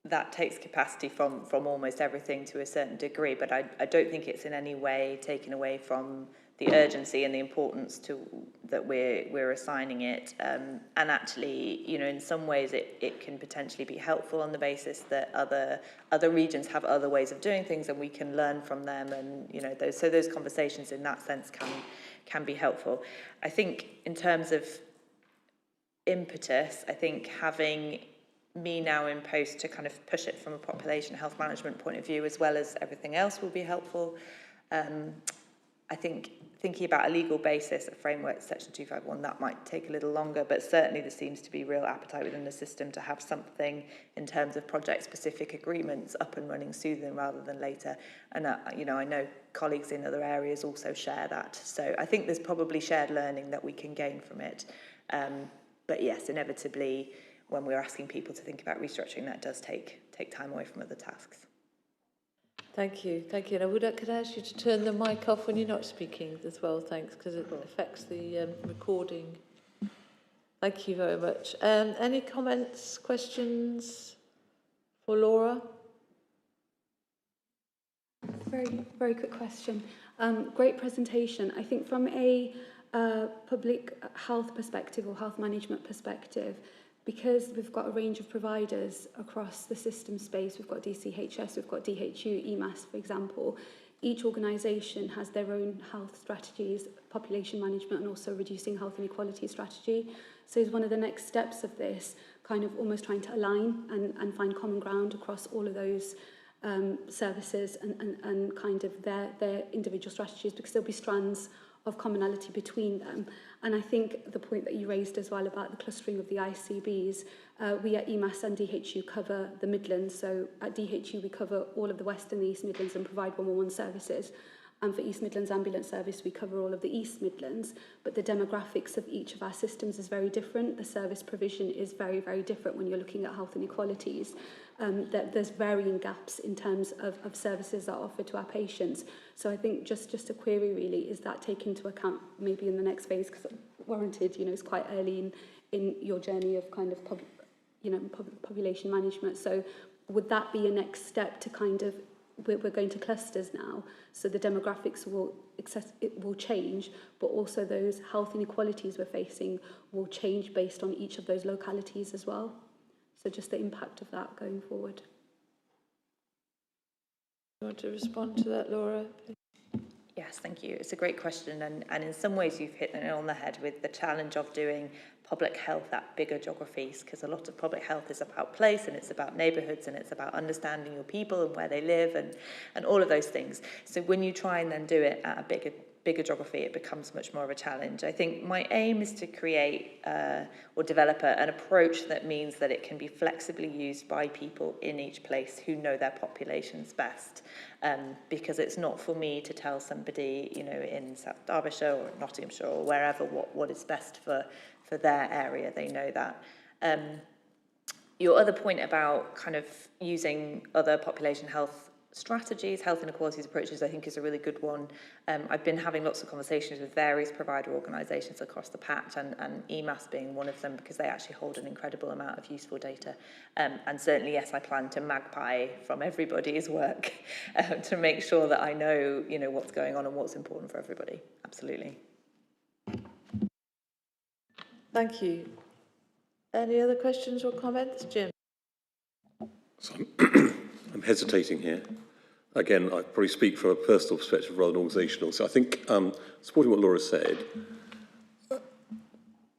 that takes capacity from almost everything to a certain degree, but I don't think it's in any way taken away from the urgency and the importance that we're assigning it. And actually, in some ways it can potentially be helpful on the basis that other regions have other ways of doing things, and we can learn from them. And those conversations in that sense can be helpful. I think in terms of impetus, I think having me now in post to kind of push it from a population health management point of view as well as everything else will be helpful. I think thinking about a legal basis, a framework, section 251, that might take a little longer, but certainly there seems to be real appetite within the system to have something in terms of project-specific agreements up and running sooner rather than later. And, I know colleagues in other areas also share that. So I think there's probably shared learning that we can gain from it. But yes, inevitably, when we're asking people to think about restructuring, that does take time away from other tasks. Thank you. Now, could I ask you to turn the mic off when you're not speaking as well, thanks, because it affects the recording. Thank you very much. Any comments, questions for Laura? Very, very quick question. Great presentation. I think from a public health perspective or health management perspective, because we've got a range of providers across the system space, we've got DCHS, we've got DHU, EMAS, for example, each organisation has their own health strategies, population management and also reducing health inequality strategy. So is one of the next steps of this kind of almost trying to align and find common ground across all of those services and kind of their individual strategies, because there'll be strands of commonality between them. And I think the point that you raised as well about the clustering of the ICBs, we at EMAS and DHU cover the Midlands. So at DHU we cover all of the West and the East Midlands and provide 111 services. And for East Midlands Ambulance Service, we cover all of the East Midlands, but the demographics of each of our systems is very different. The service provision is very, very different when you're looking at health inequalities. There's varying gaps in terms of services that are offered to our patients. So I think just a query really, is that taken into account maybe in the next phase, because warranted, it's quite early in your journey of kind of population management. So would that be a next step to kind of, we're going to clusters now, so the demographics will change, but also those health inequalities we're facing will change based on each of those localities as well. So just the impact of that going forward. You want to respond to that, Laura? Yes, thank you. It's a great question, and in some ways you've hit it on the head with the challenge of doing public health at bigger geographies, because a lot of public health is about place and it's about neighbourhoods and it's about understanding your people and where they live and all of those things. So when you try and then do it at a bigger geography, it becomes much more of a challenge. I think my aim is to create or develop an approach that means that it can be flexibly used by people in each place who know their populations best. Because it's not for me to tell somebody, in South Derbyshire or Nottinghamshire or wherever what is best for their area. They know that. Your other point about kind of using other population health strategies, health inequalities approaches, I think is a really good one. I've been having lots of conversations with various provider organisations across the patch, and EMAS being one of them, because they actually hold an incredible amount of useful data. And certainly, yes, I plan to magpie from everybody's work to make sure that I know, what's going on and what's important for everybody. Absolutely. Thank you. Any other questions or comments, Jim? So I'm hesitating here. Again, I probably speak from a personal perspective rather than organisational. So I think, supporting what Laura said,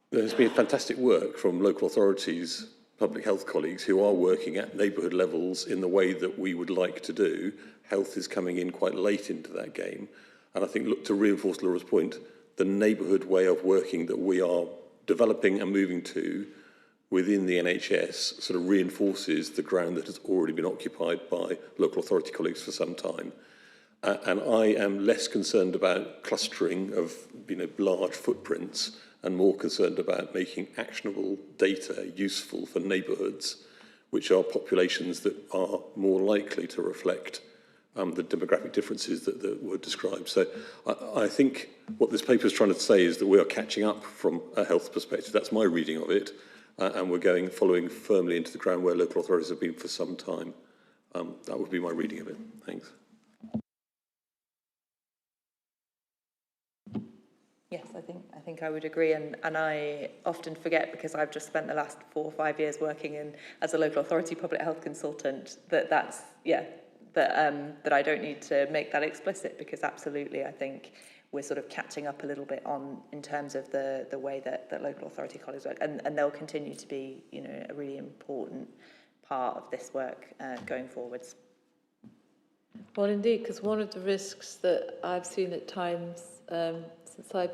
there's been fantastic work from local authorities, public health colleagues who are working at neighbourhood levels in the way that we would like to do. Health is coming in quite late into that game. And I think, look, to reinforce Laura's point, the neighbourhood way of working that we are developing and moving to within the NHS sort of reinforces the ground that has already been occupied by local authority colleagues for some time. And I am less concerned about clustering of large footprints and more concerned about making actionable data useful for neighbourhoods, which are populations that are more likely to reflect the demographic differences that were described. So I think what this paper is trying to say is that we are catching up from a health perspective. That's my reading of it. And we're following firmly into the ground where local authorities have been for some time. That would be my reading of it. Thanks. Yes, I think I would agree, and I often forget, because I've just spent the last 4 or 5 years working as a local authority public health consultant, that I don't need to make that explicit, because absolutely I think we're sort of catching up a little bit in terms of the way that local authority colleagues work, and they'll continue to be a really important part of this work going forwards. Well, indeed, because one of the risks that I've seen at times since I've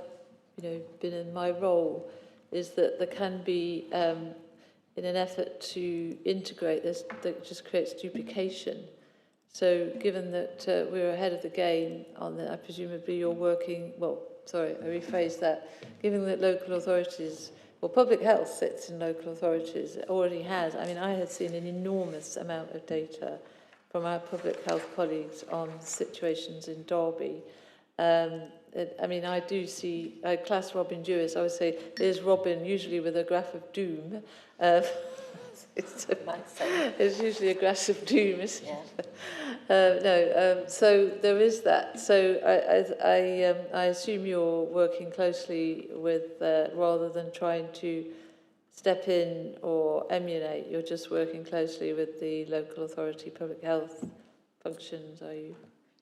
been in my role is that there can be, in an effort to integrate this, that just creates duplication. So given that we're ahead of the game on that, presumably you're working, I rephrase that, given that local authorities, public health sits in local authorities, it already has. I mean, I had seen an enormous amount of data from our public health colleagues on situations in Derby. I do see, I class Robin Jewis, I would say, there's Robin, usually with a graph of doom. It's usually a graph of doom, isn't it? So there is that. So I assume you're working closely with, rather than trying to step in or emulate, you're just working closely with the local authority public health functions, are you?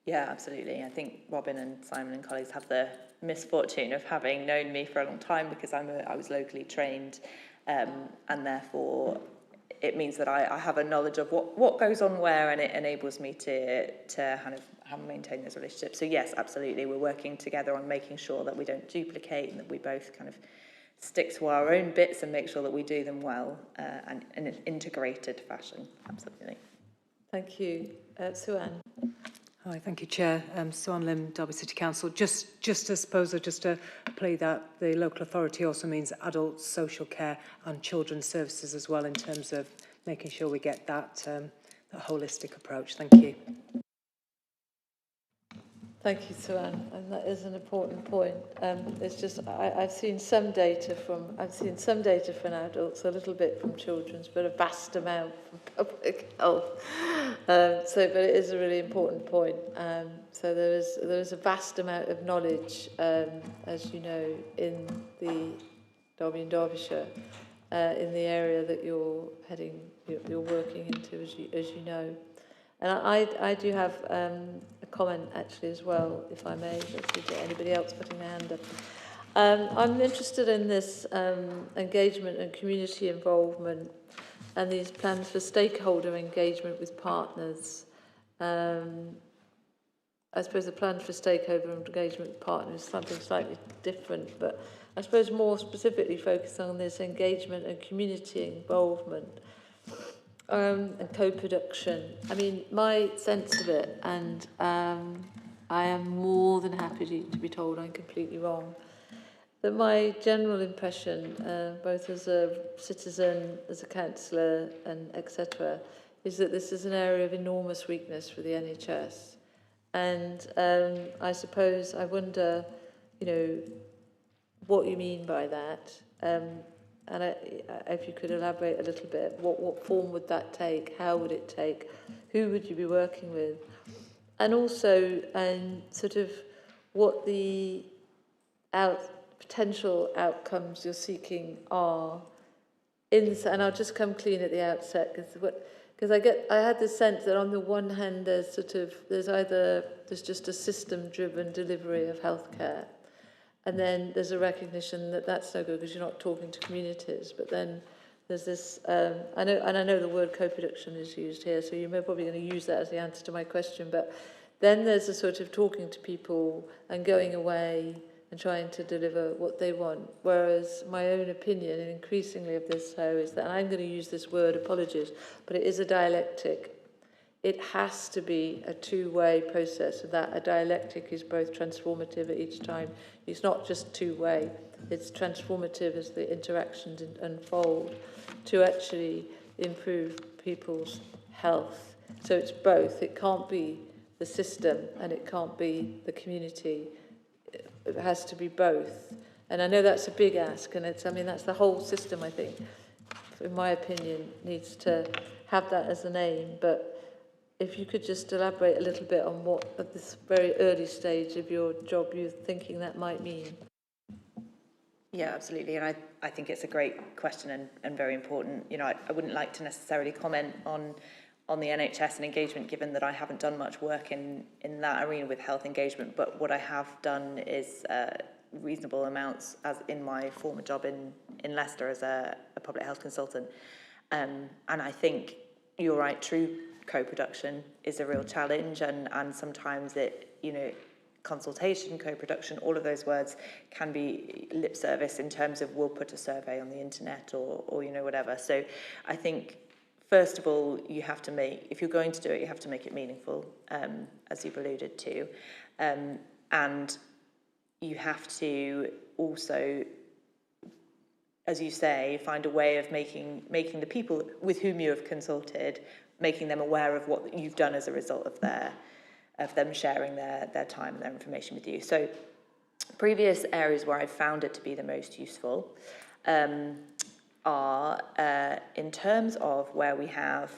Yeah, absolutely. I think Robin and Simon and colleagues have the misfortune of having known me for a long time because I was locally trained, and therefore it means that I have a knowledge of what goes on where, and it enables me to kind of maintain those relationships. So yes, absolutely, we're working together on making sure that we don't duplicate and that we both kind of stick to our own bits and make sure that we do them well and in an integrated fashion. Absolutely. Thank you. Sue-Ann. Hi, thank you, Chair. Sue-Ann Lim, Derby City Council. Just I suppose, just to play that, the local authority also means adult social care and children's services as well in terms of making sure we get that, that holistic approach. Thank you. Thank you, Sue-Ann, and that is an important point. It's just I've seen some data from adults, a little bit from children's, but a vast amount from public health. But it is a really important point. So there is a vast amount of knowledge, as you know, in the Derby and Derbyshire, in the area that you're working into, as you know. And I do have a comment actually as well, if I may. Let's see, anybody else putting their hand up? I'm interested in this engagement and community involvement and these plans for stakeholder engagement with partners. I suppose the plan for stakeholder engagement with partners is something slightly different, but I suppose more specifically focused on this engagement and community involvement. And co-production. I mean, my sense of it, and I am more than happy to be told I'm completely wrong, that my general impression, both as a citizen, as a councillor, and etc., is that this is an area of enormous weakness for the NHS. And I suppose I wonder, what you mean by that. And if you could elaborate a little bit, what form would that take? How would it take? Who would you be working with? And also, sort of what the potential outcomes you're seeking are. And I'll just come clean at the outset, because I had the sense that on the one hand, there's just a system-driven delivery of healthcare. And then there's a recognition that that's no good because you're not talking to communities. But then there's this, I know the word co-production is used here, so you're probably going to use that as the answer to my question. But then there's a sort of talking to people and going away and trying to deliver what they want. Whereas my own opinion, and increasingly of this, is that, and I'm going to use this word, apologies, but it is a dialectic. It has to be a two-way process, and that a dialectic is both transformative at each time. It's not just two-way, it's transformative as the interactions unfold to actually improve people's health. So it's both. It can't be the system and it can't be the community. It has to be both. And I know that's a big ask, and that's the whole system, I think, in my opinion, needs to have that as an aim. But if you could just elaborate a little bit on what, at this very early stage of your job, you're thinking that might mean. Yeah, absolutely. And I think it's a great question and very important. I wouldn't like to necessarily comment on the NHS and engagement, given that I haven't done much work in that arena with health engagement. But what I have done is reasonable amounts as in my former job in Leicester as a public health consultant. And I think you're right, true co-production is a real challenge, and sometimes consultation, co-production, all of those words can be lip service in terms of we'll put a survey on the internet or whatever. So I think first of all, you have to if you're going to do it, you have to make it meaningful, as you've alluded to, and you have to also, as you say, find a way of making the people with whom you have consulted, making them aware of what you've done as a result of them sharing their time and their information with you. So previous areas where I've found it to be the most useful are in terms of where we have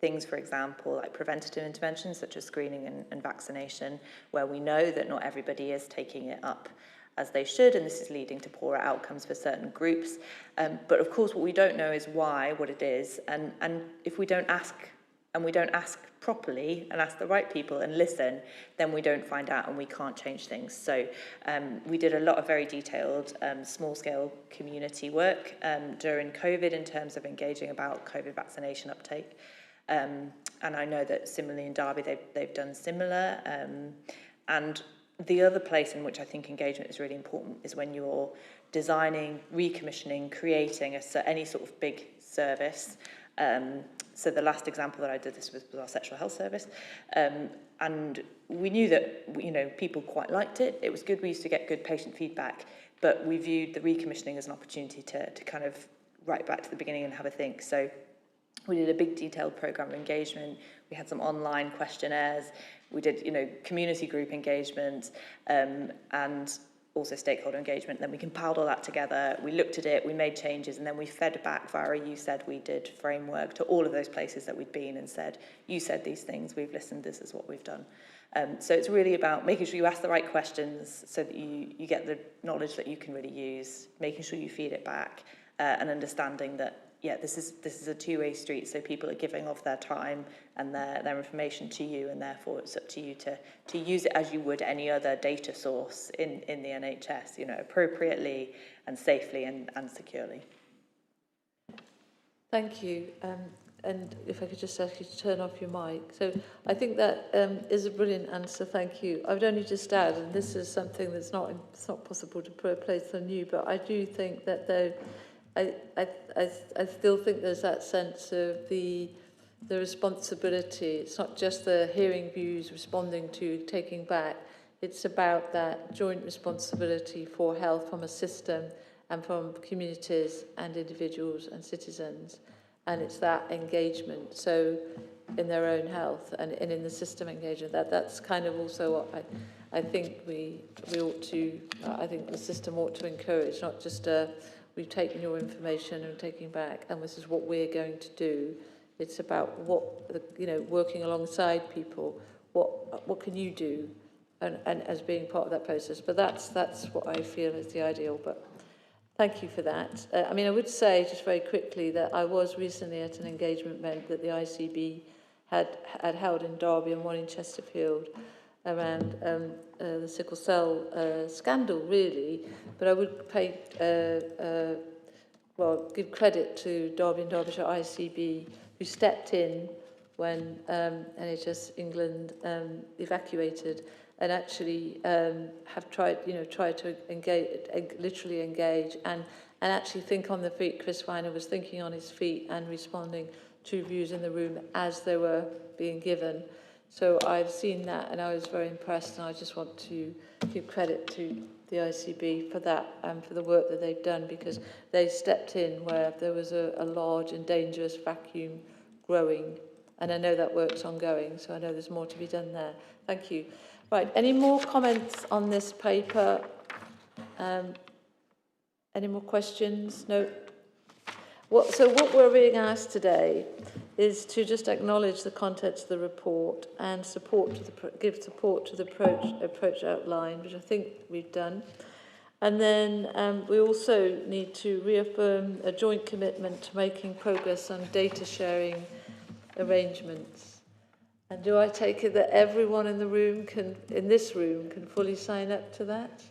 things, for example, like preventative interventions such as screening and vaccination, where we know that not everybody is taking it up as they should, and this is leading to poorer outcomes for certain groups. But of course, what we don't know is why, what it is, and if we don't ask and we don't ask properly and ask the right people and listen, then we don't find out and we can't change things. So we did a lot of very detailed small-scale community work during COVID in terms of engaging about COVID vaccination uptake. And I know that similarly in Derby, they've done similar. And the other place in which I think engagement is really important is when you're designing, recommissioning, creating any sort of big service. So the last example that I did this was our sexual health service. And we knew that, you know, people quite liked it. It was good. We used to get good patient feedback, but we viewed the recommissioning as an opportunity to kind of right back to the beginning and have a think. So we did a big detailed program of engagement. We had some online questionnaires. We did, you know, community group engagement, and also stakeholder engagement. Then we compiled all that together. We looked at it, we made changes, and then we fed back via a You Said We Did framework to all of those places that we'd been and said, you said these things, we've listened, this is what we've done. So it's really about making sure you ask the right questions so that you get the knowledge that you can really use, making sure you feed it back, and understanding that, yeah, this is a two-way street, so people are giving of their time and their information to you, and therefore it's up to you to use it as you would any other data source in the NHS, you know, appropriately and safely and securely. Thank you. And if I could just ask you to turn off your mic. So I think that is a brilliant answer, thank you. I would only just add, and this is something that's it's not possible to put in place on you, but I do think that though, I still think there's that sense of the responsibility. It's not just the hearing views, responding to, taking back. It's about that joint responsibility for health from a system and from communities and individuals and citizens. And it's that engagement. So in their own health and in the system engagement, that's kind of also what I think we ought to, I think the system ought to encourage, not just we've taken your information and taking back, and this is what we're going to do. It's about what, you know, working alongside people. What can you do, and as being part of that process. But that's what I feel is the ideal. But thank you for that. I mean, I would say just very quickly that I was recently at an engagement event that the ICB had held in Derby and one in Chesterfield around the sickle cell scandal, really. But I would give credit to Derby and Derbyshire ICB, who stepped in when NHS England evacuated, and actually have tried to literally engage and actually think on the feet. Chris Weiner was thinking on his feet and responding to views in the room as they were being given. So I've seen that, and I was very impressed, and I just want to give credit to the ICB for that and for the work that they've done, because they stepped in where there was a large and dangerous vacuum growing, and I know that work's ongoing, so I know there's more to be done there. Thank you. Right, any more comments on this paper? Any more questions? No? So what we're being asked today is to just acknowledge the contents of the report and give support to the approach outlined, which I think we've done. And then we also need to reaffirm a joint commitment to making progress on data sharing arrangements. And do I take it that everyone in this room can fully sign up to that?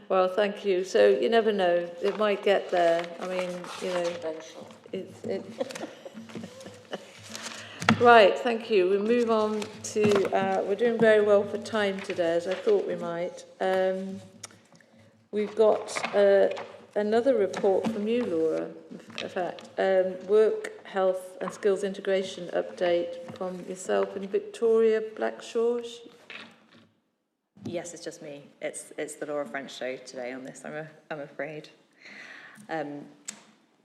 Well, thank you. So you never know, it might get there. I mean, you know, Right, thank you. We move on to, we're doing very well for time today, as I thought we might. We've got another report from you, Laura, in fact, work, health and skills integration update from yourself and Victoria Blackshaw. Yes, it's just me. It's the Laura French show today on this, I'm afraid.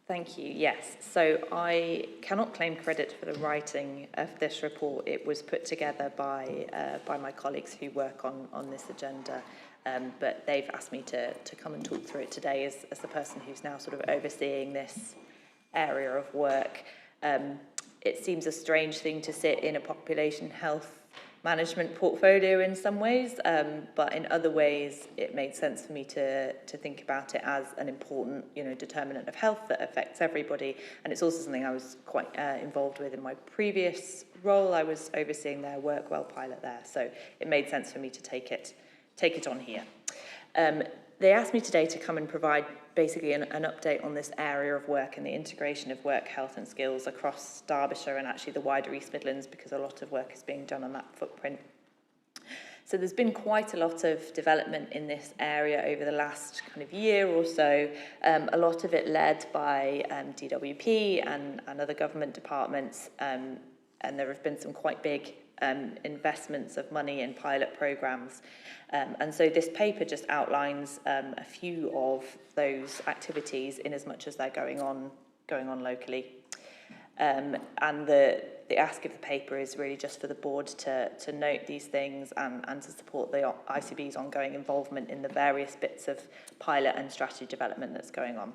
Thank you. Yes, so I cannot claim credit for the writing of this report. It was put together by my colleagues who work on this agenda, but they've asked me to come and talk through it today as the person who's now sort of overseeing this area of work. It seems a strange thing to sit in a population health management portfolio in some ways, but in other ways it made sense for me to think about it as an important, determinant of health that affects everybody. And it's also something I was quite involved with in my previous role. I was overseeing their Work Well pilot there, so it made sense for me to take it on here. They asked me today to come and provide basically an update on this area of work and the integration of work, health and skills across Derbyshire and actually the wider East Midlands, because a lot of work is being done on that footprint. So there's been quite a lot of development in this area over the last kind of year or so, a lot of it led by DWP and other government departments, and there have been some quite big investments of money in pilot programmes. And so this paper just outlines a few of those activities in as much as they're going on locally. And the ask of the paper is really just for the board to note these things and to support the ICB's ongoing involvement in the various bits of pilot and strategy development that's going on.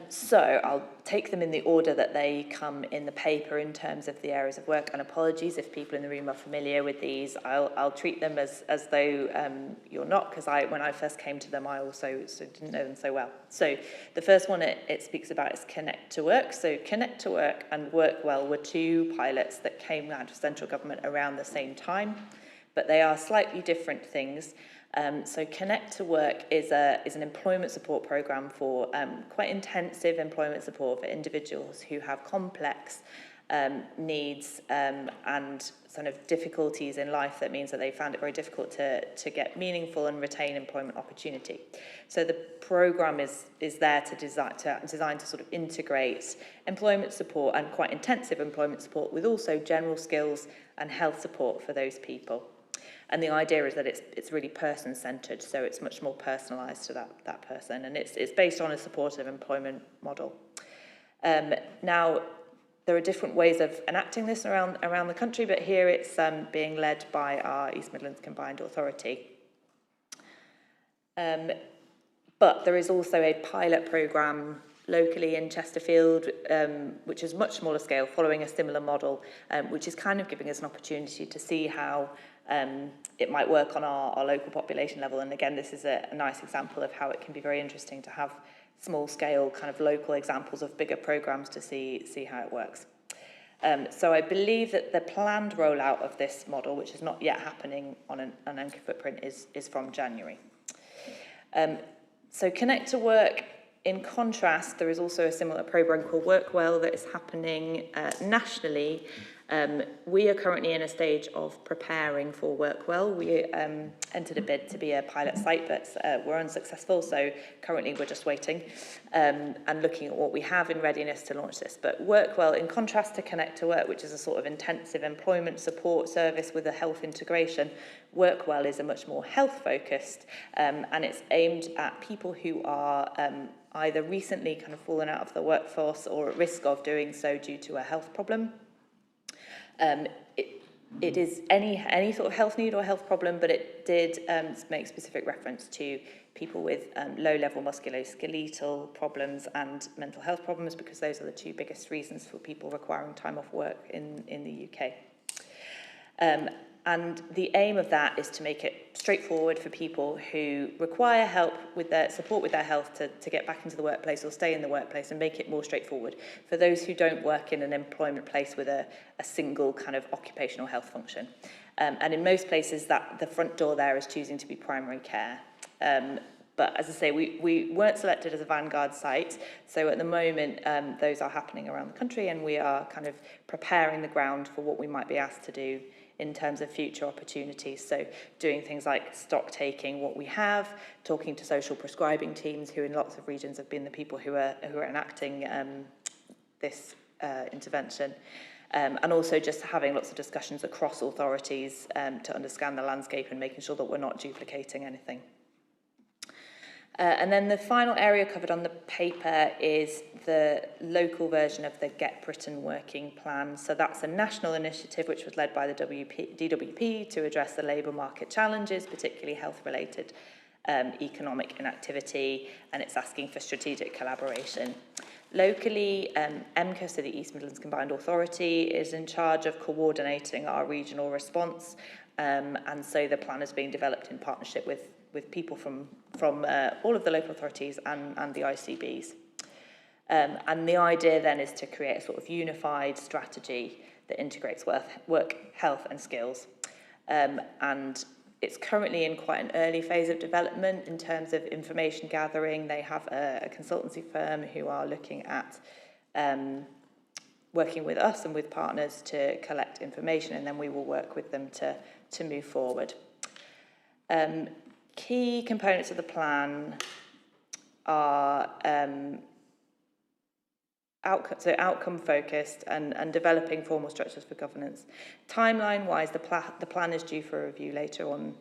So I'll take them in the order that they come in the paper in terms of the areas of work, and apologies if people in the room are familiar with these. I'll treat them as though you're not, because when I first came to them I also didn't know them so well. So the first one it speaks about is Connect to Work. So Connect to Work and Work Well were two pilots that came out of central government around the same time, but they are slightly different things. So Connect to Work is an employment support programme for quite intensive employment support for individuals who have complex needs and sort of difficulties in life that means that they found it very difficult to get meaningful and retain employment opportunity. So the programme is there designed to sort of integrate employment support and quite intensive employment support with also general skills and health support for those people. And the idea is that it's really person-centred, so it's much more personalised to that person, and it's based on a supportive employment model. Now, there are different ways of enacting this around the country, but here it's being led by our East Midlands Combined Authority. But there is also a pilot programme locally in Chesterfield, which is much smaller scale, following a similar model, which is kind of giving us an opportunity to see how it might work on our local population level. And again, this is a nice example of how it can be very interesting to have small scale kind of local examples of bigger programs to see how it works. So I believe that the planned rollout of this model, which is not yet happening on an anchor footprint, is from January. So Connect to Work, in contrast, there is also a similar programme called Work Well that is happening nationally. We are currently in a stage of preparing for Work Well. We entered a bid to be a pilot site, but we're unsuccessful, so currently we're just waiting and looking at what we have in readiness to launch this. But Work Well, in contrast to Connect to Work, which is a sort of intensive employment support service with a health integration, Work Well is a much more health-focused, and it's aimed at people who are either recently kind of fallen out of the workforce or at risk of doing so due to a health problem. It is any sort of health need or health problem, but it did make specific reference to people with low-level musculoskeletal problems and mental health problems, because those are the two biggest reasons for people requiring time off work in the UK. And the aim of that is to make it straightforward for people who require help with their support with their health to get back into the workplace or stay in the workplace, and make it more straightforward for those who don't work in an employment place with a single kind of occupational health function. And in most places, that the front door there is choosing to be primary care. But as I say, we weren't selected as a vanguard site, so at the moment those are happening around the country, and we are kind of preparing the ground for what we might be asked to do in terms of future opportunities. So doing things like stock taking what we have, talking to social prescribing teams who in lots of regions have been the people who are enacting this intervention. And also just having lots of discussions across authorities to understand the landscape and making sure that we're not duplicating anything. And then the final area covered on the paper is the local version of the Get Britain Working Plan. So that's a national initiative which was led by the DWP to address the labour market challenges, particularly health-related economic inactivity, and it's asking for strategic collaboration. Locally, EMCA, so the East Midlands Combined Authority, is in charge of coordinating our regional response, and so the plan is being developed in partnership with people from all of the local authorities and the ICBs. And the idea then is to create a sort of unified strategy that integrates work, health and skills. And it's currently in quite an early phase of development in terms of information gathering. They have a consultancy firm who are looking at working with us and with partners to collect information, and then we will work with them to move forward. Key components of the plan are outcome focused and developing formal structures for governance. Timeline wise, the plan is due for a review later on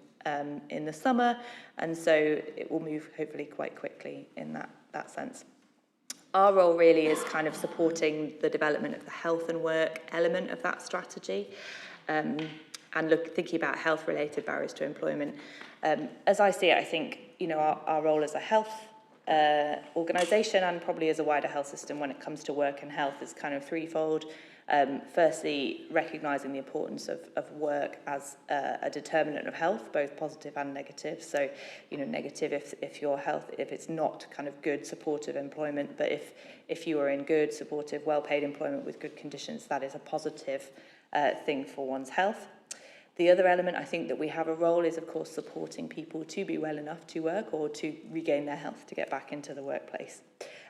in the summer, and so it will move hopefully quite quickly in that sense. Our role really is kind of supporting the development of the health and work element of that strategy, and thinking about health related barriers to employment. As I see it, I think our role as a health organisation and probably as a wider health system when it comes to work and health is kind of threefold. Firstly, recognising the importance of work as a determinant of health, both positive and negative. So, negative if your health, if it's not kind of good, supportive employment, but if you are in good, supportive, well-paid employment with good conditions, that is a positive thing for one's health. The other element I think that we have a role is, of course, supporting people to be well enough to work or to regain their health to get back into the workplace.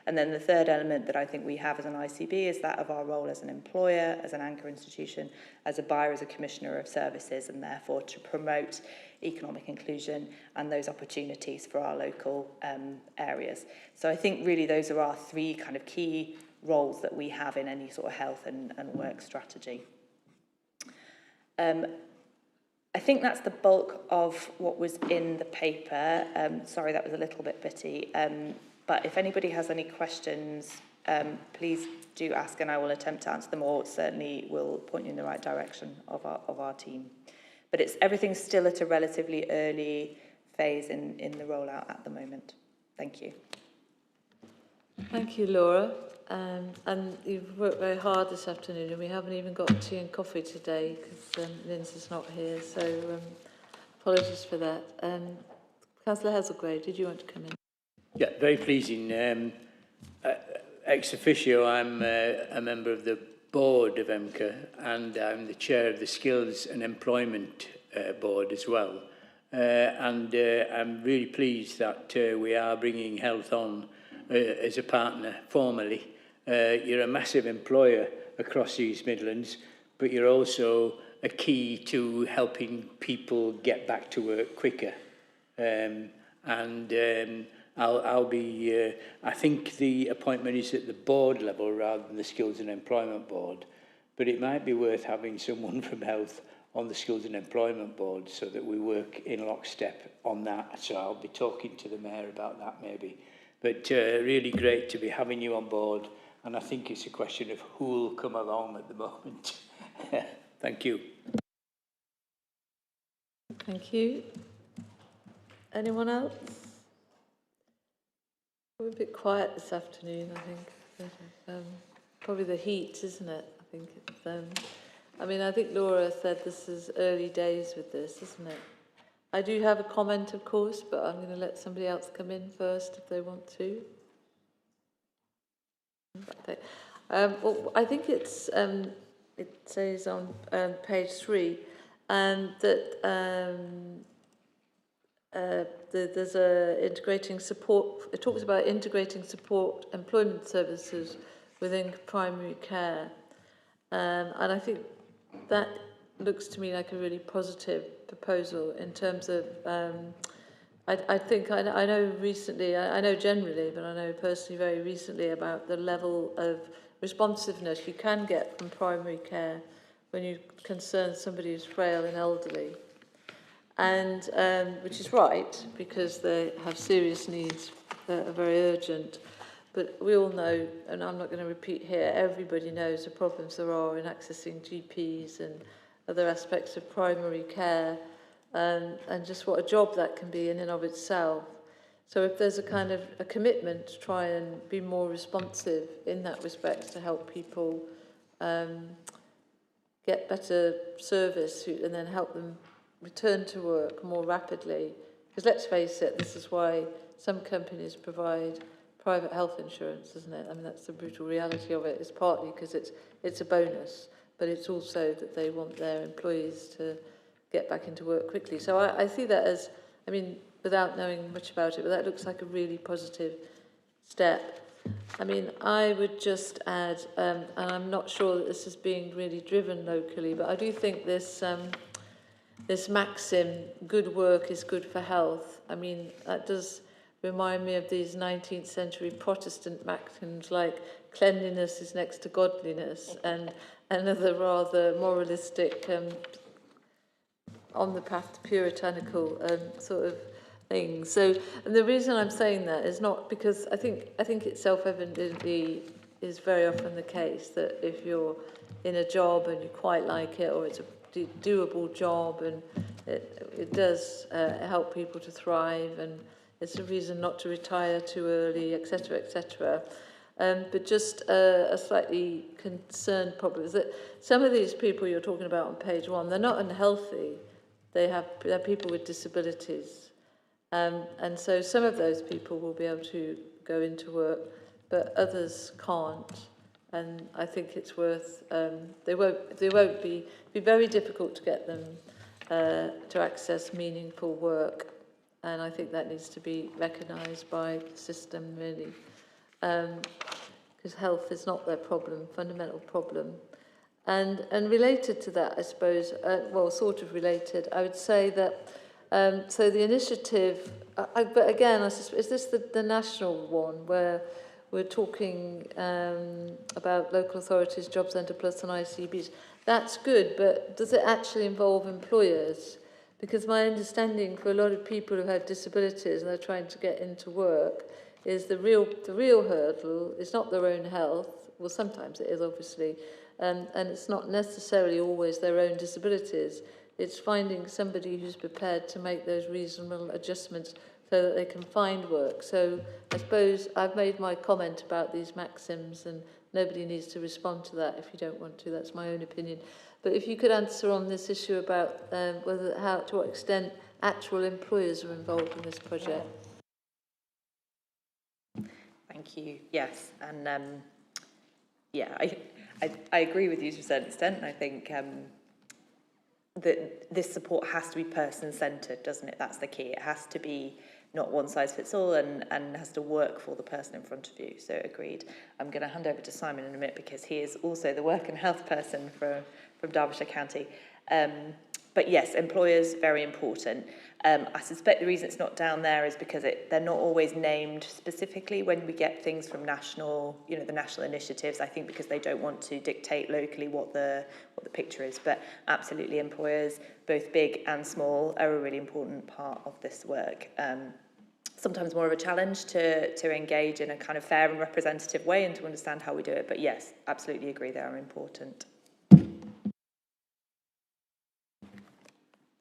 And then the third element that I think we have as an ICB is that of our role as an employer, as an anchor institution, as a buyer, as a commissioner of services, and therefore to promote economic inclusion and those opportunities for our local areas. So I think really those are our three kind of key roles that we have in any sort of health and work strategy. I think that's the bulk of what was in the paper. Sorry, that was a little bit bitty. But if anybody has any questions, please do ask and I will attempt to answer them, or certainly will point you in the right direction of our team. But everything's still at a relatively early phase in the rollout at the moment. Thank you. Thank you, Laura. And you've worked very hard this afternoon, and we haven't even got tea and coffee today because Lindsay's not here, so apologies for that. Councillor Hazelgrave, did you want to come in? Yeah, very pleasing. Ex officio, I'm a member of the board of EMCA, and I'm the chair of the Skills and Employment Board as well. And I'm really pleased that we are bringing health on as a partner formally. You're a massive employer across the East Midlands, but you're also a key to helping people get back to work quicker. I'll be, I think the appointment is at the board level rather than the Skills and Employment Board, but it might be worth having someone from health on the Skills and Employment Board so that we work in lockstep on that. So I'll be talking to the Mayor about that maybe. But really great to be having you on board, and I think it's a question of who will come along at the moment. Thank you. Thank you. Anyone else? We're a bit quiet this afternoon, I think. Probably the heat, isn't it? I think it's, I mean, I think Laura said this is early days with this, isn't it? I do have a comment, of course, but I'm going to let somebody else come in first if they want to. Well, I think it's it says on page 3 that there's a integrating support. It talks about integrating support employment services within primary care, and I think that looks to me like a really positive proposal in terms of. I think I know recently, I know generally, but I know personally very recently about the level of responsiveness you can get from primary care when you concern somebody who's frail and elderly. And which is right, because they have serious needs that are very urgent. But we all know, and I'm not going to repeat here, everybody knows the problems there are in accessing GPs and other aspects of primary care and just what a job that can be in and of itself. So if there's a kind of a commitment to try and be more responsive in that respect to help people get better service and then help them return to work more rapidly. Because let's face it, this is why some companies provide private health insurance, isn't it? I mean, that's the brutal reality of it. It's partly because it's a bonus, but it's also that they want their employees to get back into work quickly. So I see that as, I mean, without knowing much about it, but that looks like a really positive step. I mean, I would just add, and I'm not sure that this is being really driven locally, but I do think this this maxim, good work is good for health, I mean, that does remind me of these 19th century Protestant maxims like cleanliness is next to godliness, and another rather moralistic, on the path to puritanical sort of thing. So, and the reason I'm saying that is not because I think it's self-evidently is very often the case that if you're in a job and you quite like it, or it's a doable job and it does help people to thrive, and it's a reason not to retire too early, etc., etc. But just a slightly concerned problem is that some of these people you're talking about on page 1, they're not unhealthy. They're people with disabilities. And so some of those people will be able to go into work, but others can't. And I think it's worth, they won't be very difficult to get them to access meaningful work. And I think that needs to be recognised by the system, really. Because health is not their problem, fundamental problem. And related to that, I suppose, well, sort of related, I would say that, so the initiative, but again, is this the national one where we're talking about local authorities, Job Centre Plus and ICBs? That's good, but does it actually involve employers? Because my understanding for a lot of people who have disabilities and they're trying to get into work is the real hurdle is not their own health. Well, sometimes it is, obviously, and it's not necessarily always their own disabilities. It's finding somebody who's prepared to make those reasonable adjustments so that they can find work. So I suppose I've made my comment about these maxims, and nobody needs to respond to that if you don't want to. That's my own opinion. But if you could answer on this issue about to what extent actual employers are involved in this project. Thank you. Yes, and yeah, I agree with you to a certain extent. And I think that this support has to be person-centred, doesn't it? That's the key. It has to be not one size fits all, and has to work for the person in front of you. So agreed. I'm going to hand over to Simon in a minute because he is also the work and health person from Derbyshire County. But yes, employers, very important. I suspect the reason it's not down there is because they're not always named specifically when we get things from national, the national initiatives. I think because they don't want to dictate locally what the picture is. But absolutely, employers, both big and small, are a really important part of this work. Sometimes more of a challenge to engage in a kind of fair and representative way and to understand how we do it. But yes, absolutely agree, they are important.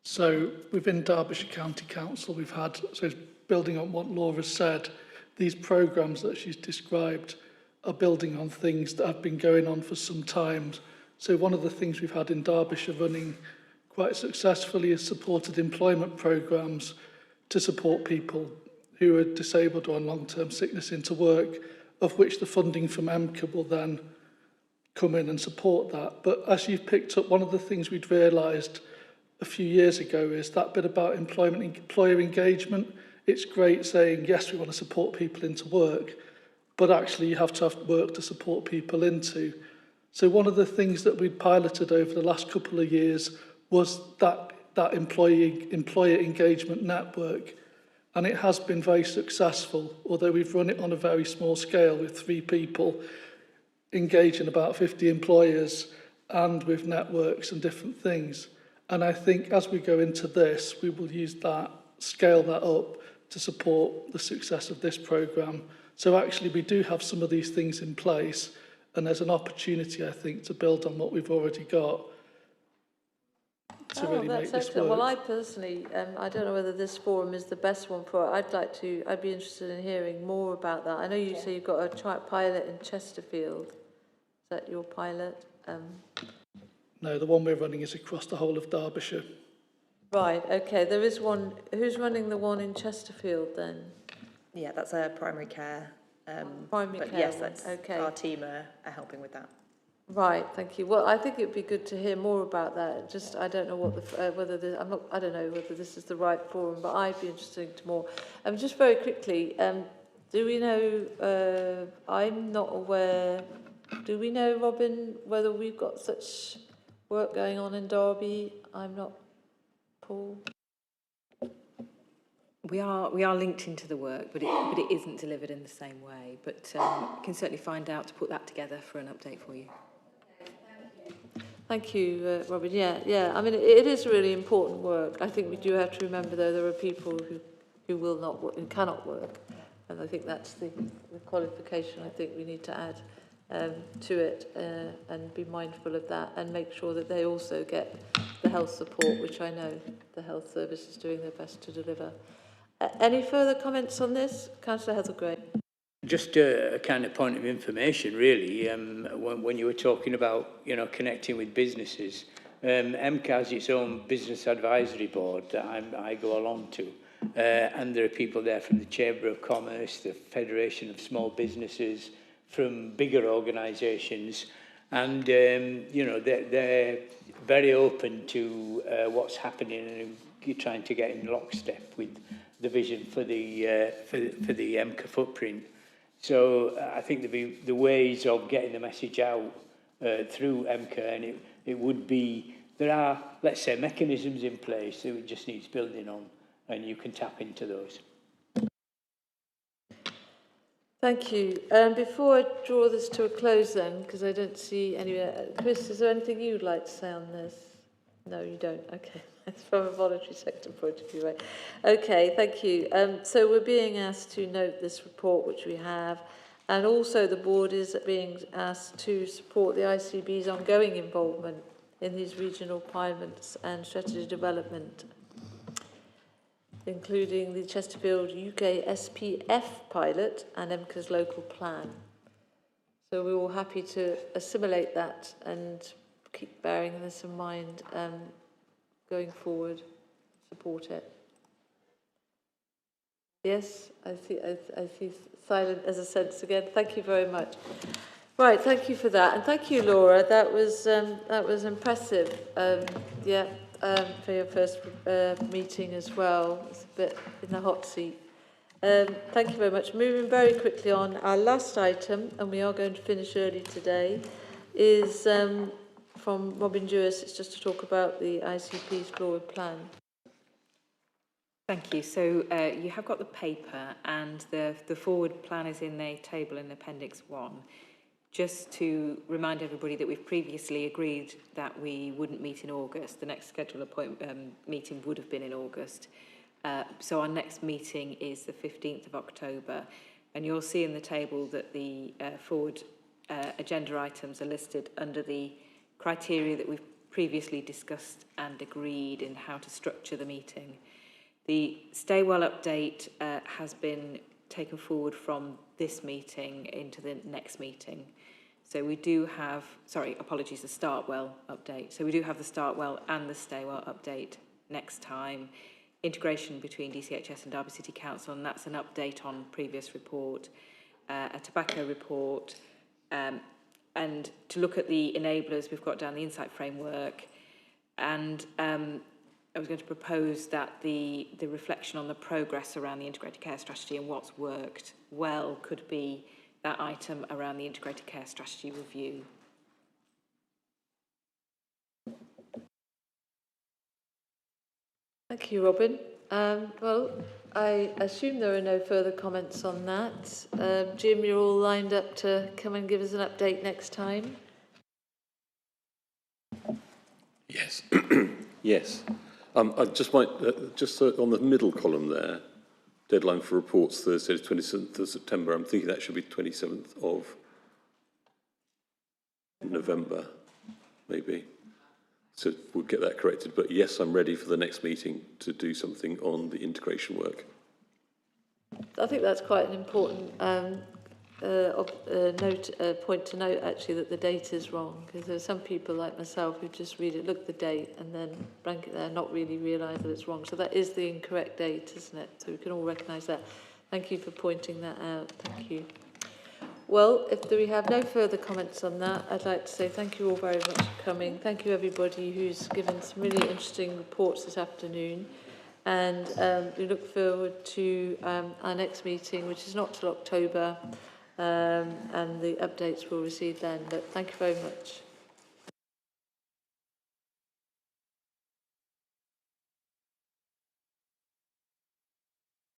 So within Derbyshire County Council, we've had, so building on what Laura said, these programmes that she's described are building on things that have been going on for some time. So one of the things we've had in Derbyshire running quite successfully is supported employment programmes to support people who are disabled or on long-term sickness into work, of which the funding from MCA will then come in and support that. But as you've picked up, one of the things we'd realised a few years ago is that bit about employer engagement. It's great saying, yes, we want to support people into work, but actually you have to have work to support people into. So one of the things that we'd piloted over the last couple of years was that employer engagement network. And it has been very successful, although we've run it on a very small scale with 3 people engaging about 50 employers and with networks and different things. And I think as we go into this, we will use that, scale that up to support the success of this programme. So actually we do have some of these things in place, and there's an opportunity, I think, to build on what we've already got. to really make this excellent. work. Well, I personally, I don't know whether this forum is the best one for it. I'd be interested in hearing more about that. I know you say you've got a pilot in Chesterfield. Is that your pilot? No, the one we're running is across the whole of Derbyshire. Right, okay. There is one. Who's running the one in Chesterfield then? Yeah, that's a primary care. Primary but care yes, one, that's okay. our team are helping with that. Right, thank you. Well, I think it would be good to hear more about that. Just, I don't know what I don't know whether this is the right forum, but I'd be interested to more. Just very quickly, do we know? I'm not aware. Do we know, Robin, whether we've got such work going on in Derby? I'm not. Paul. We are linked into the work, but it isn't delivered in the same way. But can certainly find out to put that together for an update for you. Thank you, Robin. Yeah. I mean, it is really important work. I think we do have to remember, though, there are people who will not work and cannot work, and I think that's the qualification I think we need to add to it, and be mindful of that, and make sure that they also get the health support, which I know the health service is doing their best to deliver. Any further comments on this, Councillor Heathergray? Just a kind of point of information, really. When you were talking about, connecting with businesses, MCA has its own business advisory board that I go along to, and there are people there from the Chamber of Commerce, the Federation of Small Businesses, from bigger organisations, and they're very open to what's happening and trying to get in lockstep with the vision for the MCA footprint. So I think there'd be the ways of getting the message out through MCA, and it would be, there are, let's say, mechanisms in place that it just needs building on, and you can tap into those. Thank you. Before I draw this to a close then, because I don't see any... Chris, is there anything you'd like to say on this? No, you don't. Okay. It's from a voluntary sector point of view, right? Okay, thank you. So we're being asked to note this report, which we have, and also the board is being asked to support the ICB's ongoing involvement in these regional pilots and strategy development, including the Chesterfield UK SPF pilot and MCA's local plan. So we're all happy to assimilate that and keep bearing this in mind going forward, support it. Yes, I see silent as a sense again. Thank you very much. Right, thank you for that, and thank you, Laura. That was impressive. For your first meeting as well. It's a bit in the hot seat. Thank you very much. Moving very quickly on, our last item, and we are going to finish early today, is from Robin Jewis. It's just to talk about the ICP's forward plan. Thank you. So you have got the paper, and the forward plan is in a table in Appendix 1. Just to remind everybody that we've previously agreed that we wouldn't meet in August. The next scheduled meeting would have been in August. So our next meeting is the 15th of October. And you'll see in the table that the forward agenda items are listed under the criteria that we've previously discussed and agreed in how to structure the meeting. The Stay Well update has been taken forward from this meeting into the next meeting. So we do have, the Start Well update. So we do have the Start Well and the Stay Well update next time. Integration between DCHS and Derby City Council, and that's an update on previous report, a tobacco report, and to look at the enablers, we've got down the insight framework, and I was going to propose that the reflection on the progress around the integrated care strategy and what's worked well could be that item around the integrated care strategy review. Thank you, Robin. Well, I assume there are no further comments on that. Jim, you're all lined up to come and give us an update next time? Yes. Yes. I just might, on the middle column there, deadline for reports Thursday, 27th of September. I'm thinking that should be 27th of November, maybe. So we'll get that corrected. But yes, I'm ready for the next meeting to do something on the integration work. I think that's quite an important point to note, actually, that the date is wrong, because there are some people like myself who just read it, look at the date, and then blank it there, not really realise that it's wrong. So that is the incorrect date, isn't it? So we can all recognise that. Thank you for pointing that out. Thank you. Well, if we have no further comments on that, I'd like to say thank you all very much for coming. Thank you, everybody who's given some really interesting reports this afternoon. And we look forward to our next meeting, which is not till October, and the updates we'll receive then. But thank you very much.